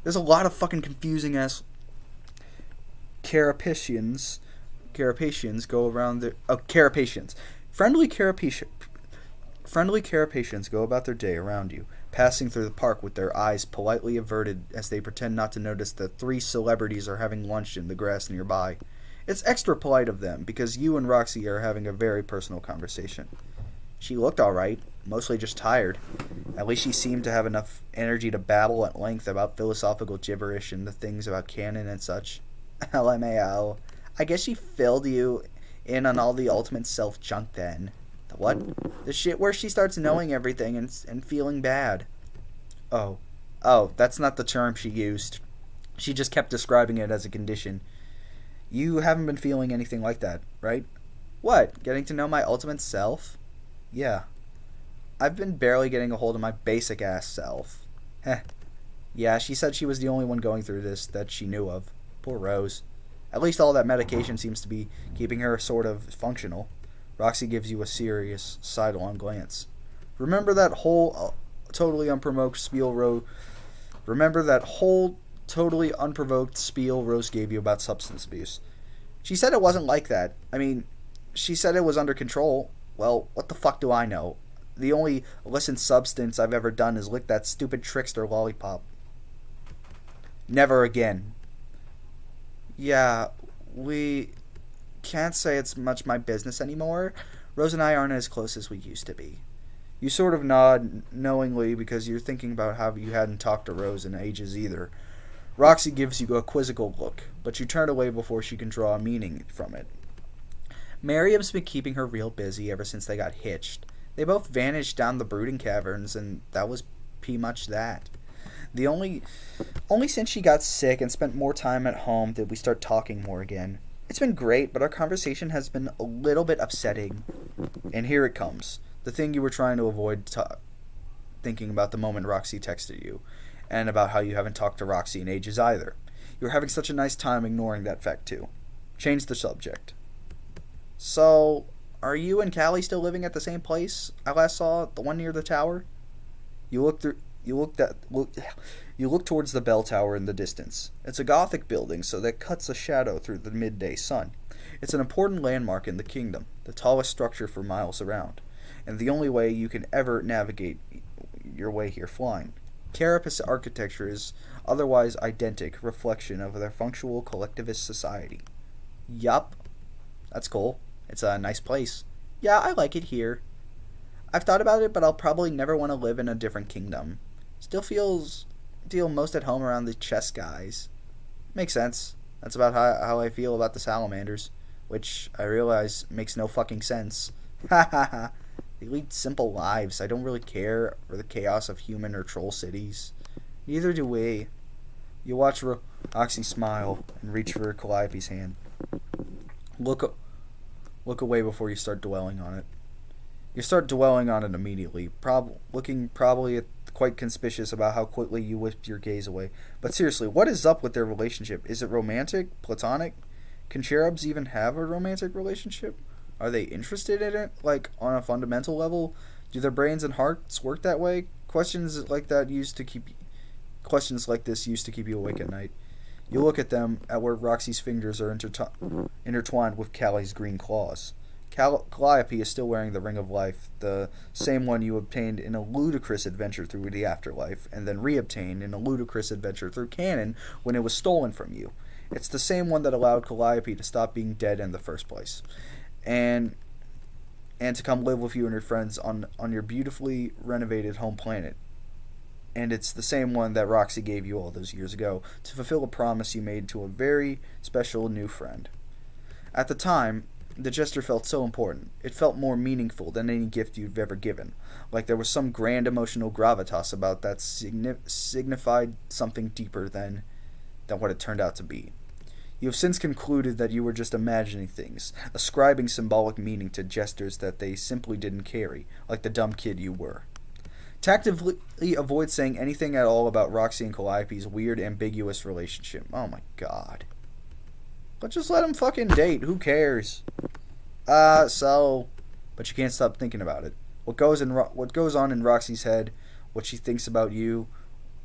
There's a lot of fucking confusing ass... Carapacians go around their... Oh, Carapacians. Friendly Carapacians go about their day around you, passing through the park with their eyes politely averted as they pretend not to notice that 3 celebrities are having lunch in the grass nearby. It's extra polite of them, because you and Roxy are having a very personal conversation. She looked alright, mostly just tired. At least she seemed to have enough energy to babble at length about philosophical gibberish and the things about canon and such. LMAO. I guess she filled you in on all the ultimate self junk then. The what? The shit where she starts knowing everything and feeling bad. Oh. Oh, that's not the term she used. She just kept describing it as a condition. You haven't been feeling anything like that, right? What? Getting to know my ultimate self? Yeah. I've been barely getting a hold of my basic ass self. Heh. Yeah, she said she was the only one going through this that she knew of. Poor Rose. At least all that medication seems to be keeping her sort of functional. Roxy gives you a serious, sidelong glance. Remember that whole totally unprovoked spiel Rose gave you about substance abuse? She said it wasn't like that. I mean, she said it was under control. Well, what the fuck do I know? The only illicit substance I've ever done is lick that stupid trickster lollipop. Never again. Yeah, we can't say it's much my business anymore. Rose and I aren't as close as we used to be. You sort of nod knowingly because you're thinking about how you hadn't talked to Rose in ages either. Roxy gives you a quizzical look, but you turn away before she can draw a meaning from it. Miriam's been keeping her real busy ever since they got hitched. They both vanished down the brooding caverns, and that was pretty much that. The only since she got sick and spent more time at home did we start talking more again. It's been great, but our conversation has been a little bit upsetting. And here it comes. The thing you were trying to avoid thinking about the moment Roxy texted you, and about how you haven't talked to Roxy in ages either. You're having such a nice time ignoring that fact too. Change the subject. So, are you and Callie still living at the same place I last saw, the one near the tower? You look towards the bell tower in the distance. It's a Gothic building, so that cuts a shadow through the midday sun. It's an important landmark in the kingdom, the tallest structure for miles around, and the only way you can ever navigate your way here flying. Carapace architecture is otherwise identical reflection of their functional collectivist society. Yup. That's cool. It's a nice place. Yeah, I like it here. I've thought about it, but I'll probably never want to live in a different kingdom. Still feel most at home around the chess guys. Makes sense. That's about how I feel about the salamanders, which I realize makes no fucking sense. Ha ha ha. They lead simple lives. I don't really care for the chaos of human or troll cities. Neither do we. You watch Roxy smile and reach for Calliope's hand. Look away before you start dwelling on it. You start dwelling on it immediately, looking probably quite conspicuous about how quickly you whipped your gaze away. But seriously, what is up with their relationship? Is it romantic? Platonic? Can cherubs even have a romantic relationship? Are they interested in it, like, on a fundamental level? Do their brains and hearts work that way? Questions like this used to keep you awake at night. You look at them, at where Roxy's fingers are intertwined with Callie's green claws. Calliope is still wearing the Ring of Life, the same one you obtained in a ludicrous adventure through the afterlife, and then reobtained in a ludicrous adventure through canon when it was stolen from you. It's the same one that allowed Calliope to stop being dead in the first place, and to come live with you and your friends on your beautifully renovated home planet. And it's the same one that Roxy gave you all those years ago to fulfill a promise you made to a very special new friend. At the time, the gesture felt so important. It felt more meaningful than any gift you've ever given. Like there was some grand emotional gravitas about that signified something deeper than what it turned out to be. You have since concluded that you were just imagining things, ascribing symbolic meaning to gestures that they simply didn't carry, like the dumb kid you were. Tactively avoid saying anything at all about Roxy and Calliope's weird, ambiguous relationship. Oh my god. But just let them fucking date. Who cares? But you can't stop thinking about it. What goes on in Roxy's head, what she thinks about you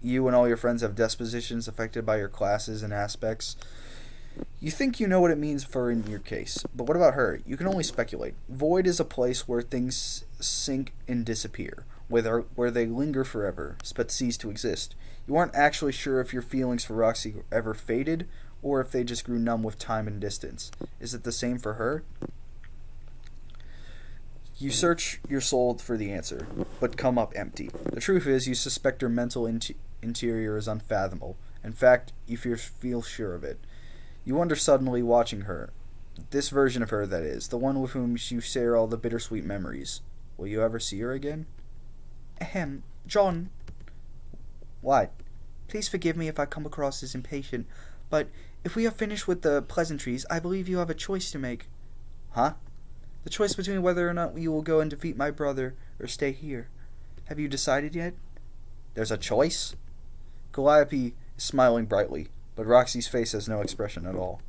and all your friends have dispositions affected by your classes and aspects. You think you know what it means in your case, but what about her? You can only speculate. Void is a place where things sink and disappear, where they linger forever, but cease to exist. You aren't actually sure if your feelings for Roxy ever faded, or if they just grew numb with time and distance. Is it the same for her? You search your soul for the answer, but come up empty. The truth is, you suspect her mental interior is unfathomable. In fact, you feel sure of it. You wonder suddenly, watching her. This version of her, that is. The one with whom you share all the bittersweet memories. Will you ever see her again? Ahem. John. What? Please forgive me if I come across as impatient, but if we have finished with the pleasantries, I believe you have a choice to make. Huh? The choice between whether or not you will go and defeat my brother, or stay here. Have you decided yet? There's a choice? Calliope is smiling brightly, but Roxy's face has no expression at all.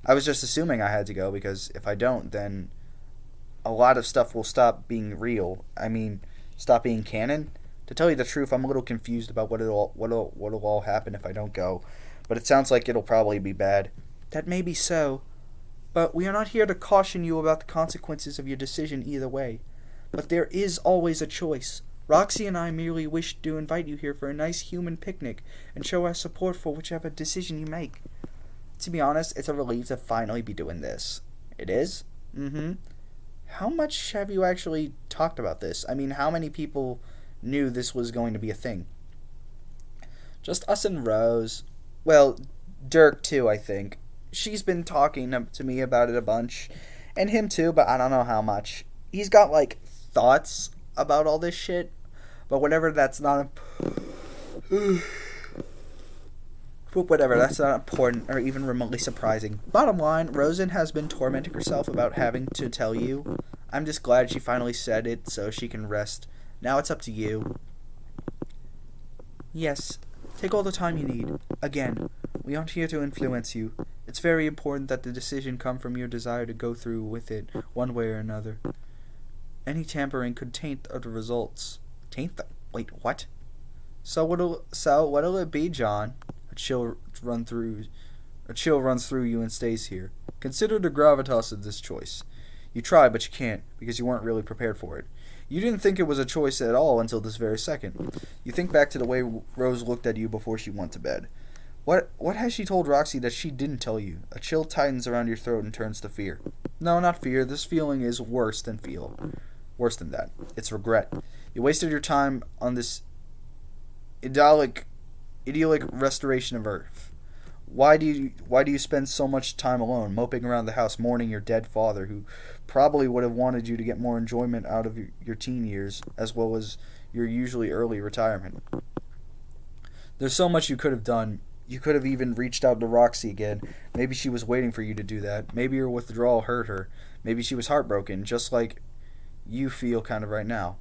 I was just assuming I had to go, because if I don't, then a lot of stuff will stop being real. I mean, stop being canon. To tell you the truth, I'm a little confused about what'll all happen if I don't go, but it sounds like it'll probably be bad. That may be so, but we are not here to caution you about the consequences of your decision either way. But there is always a choice. Roxy and I merely wish to invite you here for a nice human picnic and show our support for whichever decision you make. To be honest, it's a relief to finally be doing this. It is? Mm-hmm. How much have you actually talked about this? I mean, how many people knew this was going to be a thing? Just us and Rose. Well, Dirk too, I think. She's been talking to me about it a bunch. And him too, but I don't know how much. He's got, like, thoughts about all this shit. But whatever, that's not... Whatever, that's not important or even remotely surprising. Bottom line, Rosen has been tormenting herself about having to tell you. I'm just glad she finally said it so she can rest. Now it's up to you. Yes, take all the time you need. Again, we aren't here to influence you. It's very important that the decision come from your desire to go through with it, one way or another. Any tampering could taint the results. Wait, what? So what'll it be, John? A chill runs through you and stays here. Consider the gravitas of this choice. You try, but you can't, because you weren't really prepared for it. You didn't think it was a choice at all until this very second. You think back to the way Rose looked at you before she went to bed. What has she told Roxy that she didn't tell you? A chill tightens around your throat and turns to fear. No, not fear. This feeling is worse than that. It's regret. You wasted your time on this idyllic restoration of Earth. Why do you spend so much time alone, moping around the house, mourning your dead father, who probably would have wanted you to get more enjoyment out of your teen years, as well as your usually early retirement? There's so much you could have done. You could have even reached out to Roxy again. Maybe she was waiting for you to do that. Maybe your withdrawal hurt her. Maybe she was heartbroken, just like you feel kind of right now.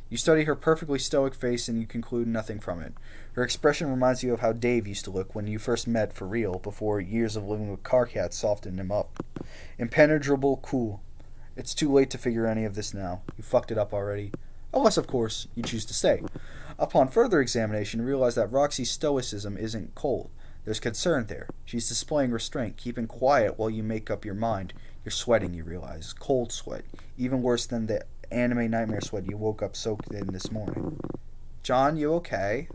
You study her perfectly stoic face and you conclude nothing from it. Her expression reminds you of how Dave used to look when you first met for real, before years of living with car cats softened him up. Impenetrable, cool. It's too late to figure any of this now. You fucked it up already. Unless, of course, you choose to stay. Upon further examination, you realize that Roxy's stoicism isn't cold. There's concern there. She's displaying restraint, keeping quiet while you make up your mind. You're sweating, you realize. Cold sweat. Even worse than the anime nightmare sweat you woke up soaked in this morning. John, you okay?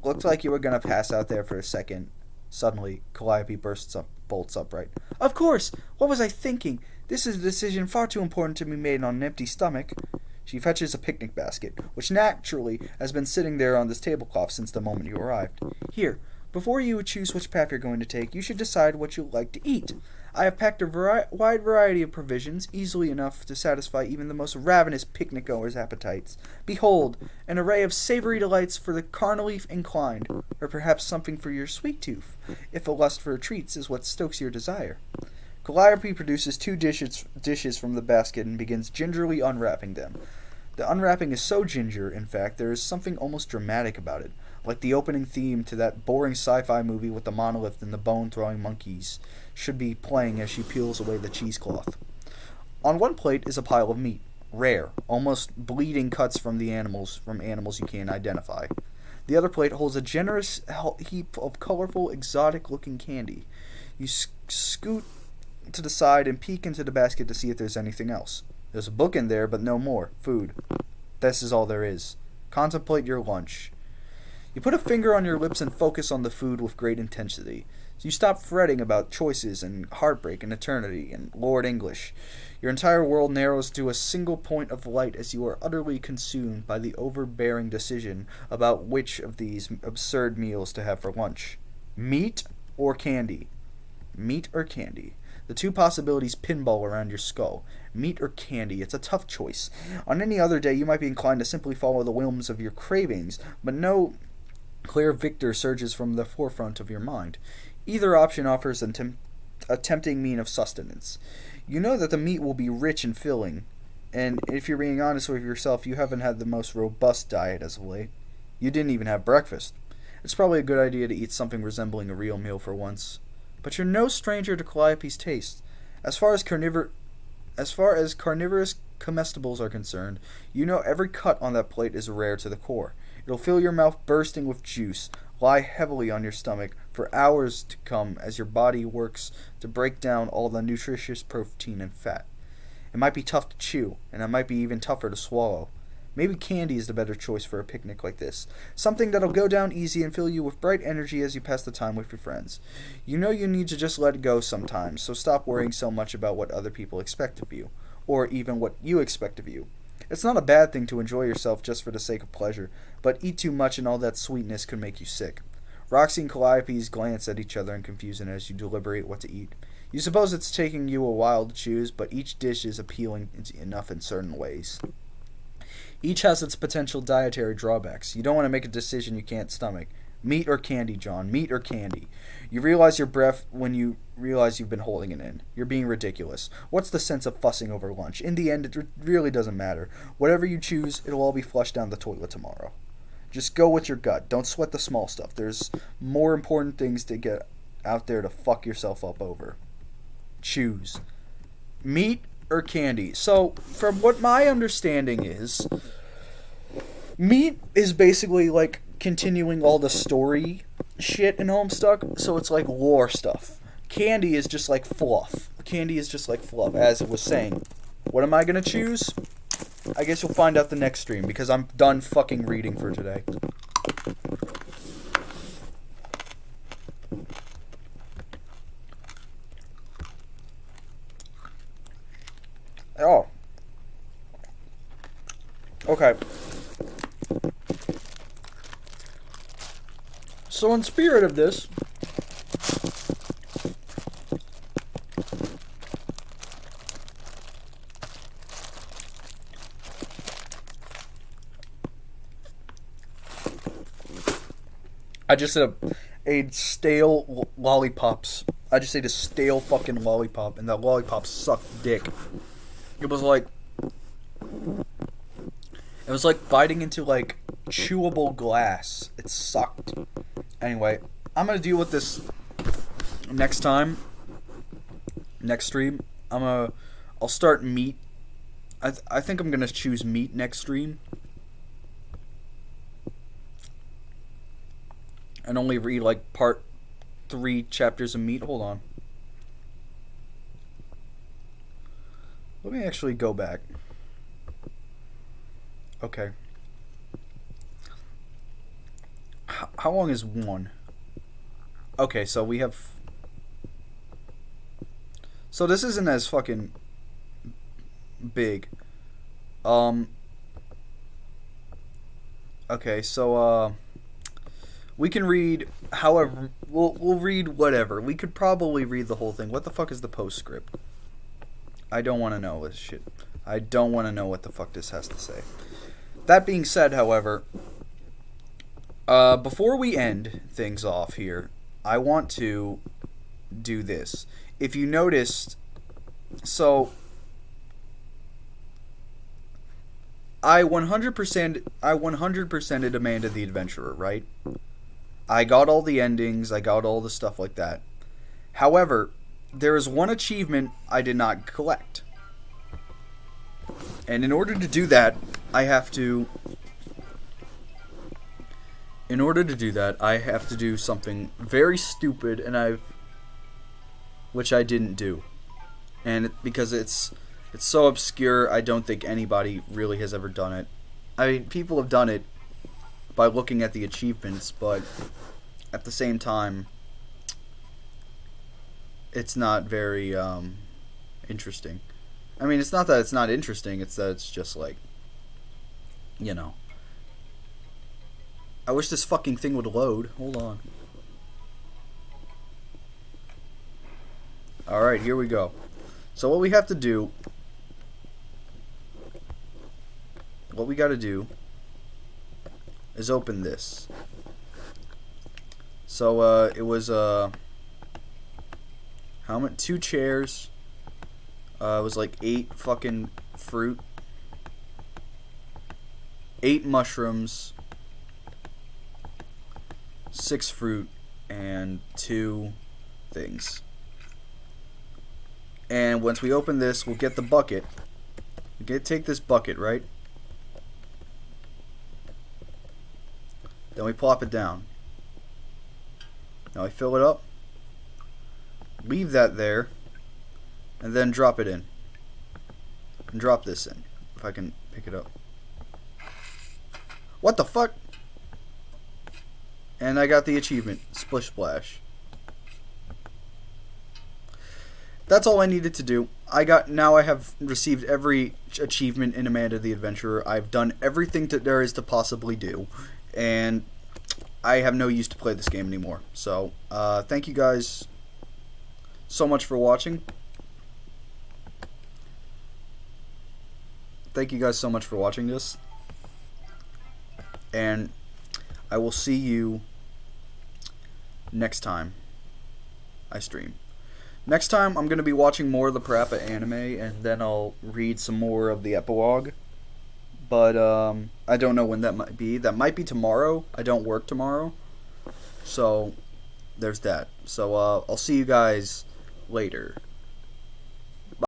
Looked like you were gonna pass out there for a second. Suddenly, Calliope bolts upright. Of course! What was I thinking? This is a decision far too important to be made on an empty stomach. She fetches a picnic basket, which naturally has been sitting there on this tablecloth since the moment you arrived. Here, before you choose which path you're going to take, you should decide what you'd like to eat. I have packed a wide variety of provisions, easily enough to satisfy even the most ravenous picnic-goers' appetites. Behold, an array of savory delights for the carnally inclined, or perhaps something for your sweet tooth, if a lust for treats is what stokes your desire. Calliope produces two dishes from the basket and begins gingerly unwrapping them. The unwrapping is so ginger, in fact, there is something almost dramatic about it, like the opening theme to that boring sci-fi movie with the monolith and the bone-throwing monkeys should be playing as she peels away the cheesecloth. On one plate is a pile of meat, rare, almost bleeding cuts from animals you can't identify. The other plate holds a generous heap of colorful, exotic-looking candy. You scoot to the side and peek into the basket to see if there's anything else. There's a book in there, but no more. Food. This is all there is. Contemplate your lunch. You put a finger on your lips and focus on the food with great intensity. So you stop fretting about choices and heartbreak and eternity and Lord English. Your entire world narrows to a single point of light as you are utterly consumed by the overbearing decision about which of these absurd meals to have for lunch. Meat or candy? Meat or candy? The two possibilities pinball around your skull. Meat or candy? It's a tough choice. On any other day, you might be inclined to simply follow the whims of your cravings, but no clear victor surges from the forefront of your mind. Either option offers a tempting mean of sustenance. You know that the meat will be rich and filling, and if you're being honest with yourself, you haven't had the most robust diet as of late. You didn't even have breakfast. It's probably a good idea to eat something resembling a real meal for once. But you're no stranger to Calliope's taste. As far as carnivorous comestibles are concerned, you know every cut on that plate is rare to the core. It'll fill your mouth bursting with juice, lie heavily on your stomach for hours to come as your body works to break down all the nutritious protein and fat. It might be tough to chew, and it might be even tougher to swallow. Maybe candy is the better choice for a picnic like this. Something that'll go down easy and fill you with bright energy as you pass the time with your friends. You know you need to just let it go sometimes, so stop worrying so much about what other people expect of you, or even what you expect of you. It's not a bad thing to enjoy yourself just for the sake of pleasure, but eat too much and all that sweetness could make you sick. Roxy and Calliope glance at each other in confusion as you deliberate what to eat. You suppose it's taking you a while to choose, but each dish is appealing enough in certain ways. Each has its potential dietary drawbacks. You don't want to make a decision you can't stomach. Meat or candy, John? Meat or candy? You realize your breath when you realize you've been holding it in. You're being ridiculous. What's the sense of fussing over lunch? In the end, it really doesn't matter. Whatever you choose, it'll all be flushed down the toilet tomorrow. Just go with your gut. Don't sweat the small stuff. There's more important things to get out there to fuck yourself up over. Choose. Meat or candy? So, from what my understanding is, meat is basically like continuing all the story shit in Homestuck, so it's like lore stuff. Candy is just like fluff. Candy is just like fluff, as it was saying. What am I gonna choose? I guess you'll find out the next stream, because I'm done fucking reading for today. Oh. Okay. So in spirit of this, I just ate stale lollipops. I just ate a stale fucking lollipop, and that lollipop sucked dick. It was like biting into like chewable glass. It sucked. Anyway, I'm gonna deal with this next time. Next stream, I'll start meat. I think I'm gonna choose meat next stream, and only read like part 3 chapters of meat. Hold on. Let me actually go back. Okay. How long is 1? Okay, so we have... So this isn't as fucking big. Okay, so, we can read, however, we'll read whatever. We could probably read the whole thing. What the fuck is the postscript? I don't want to know this shit. I don't want to know what the fuck this has to say. That being said, however, before we end things off here, I want to do this. If you noticed, so I 100%ed Amanda the Adventurer, right? I got all the endings, I got all the stuff like that. However, there is one achievement I did not collect. And in order to do that, I have to do something very stupid, and which I didn't do. And because it's so obscure, I don't think anybody really has ever done it. I mean, people have done it by looking at the achievements, but at the same time, it's not very interesting. I mean, it's not that it's not interesting, it's that it's just like, you know. I wish this fucking thing would load. Hold on. Alright, here we go. So what we have to do, what we gotta do is open this. So it was how many? 2 chairs. It was like 8 fucking fruit, 8 mushrooms, 6 fruit, and 2 things. And once we open this, we'll get the bucket. Take this bucket, right? Then we plop it down. Now we fill it up. Leave that there. And then drop it in. And drop this in. If I can pick it up. What the fuck? And I got the achievement. Splish Splash. That's all I needed to do. Now I have received every achievement in Amanda the Adventurer. I've done everything that there is to possibly do. And I have no use to play this game anymore. So, thank you guys so much for watching. Thank you guys so much for watching this. And I will see you next time I stream. Next time, I'm going to be watching more of the Parappa anime, and then I'll read some more of the epilogue. But, I don't know when that might be. That might be tomorrow. I don't work tomorrow. So, there's that. So, I'll see you guys later.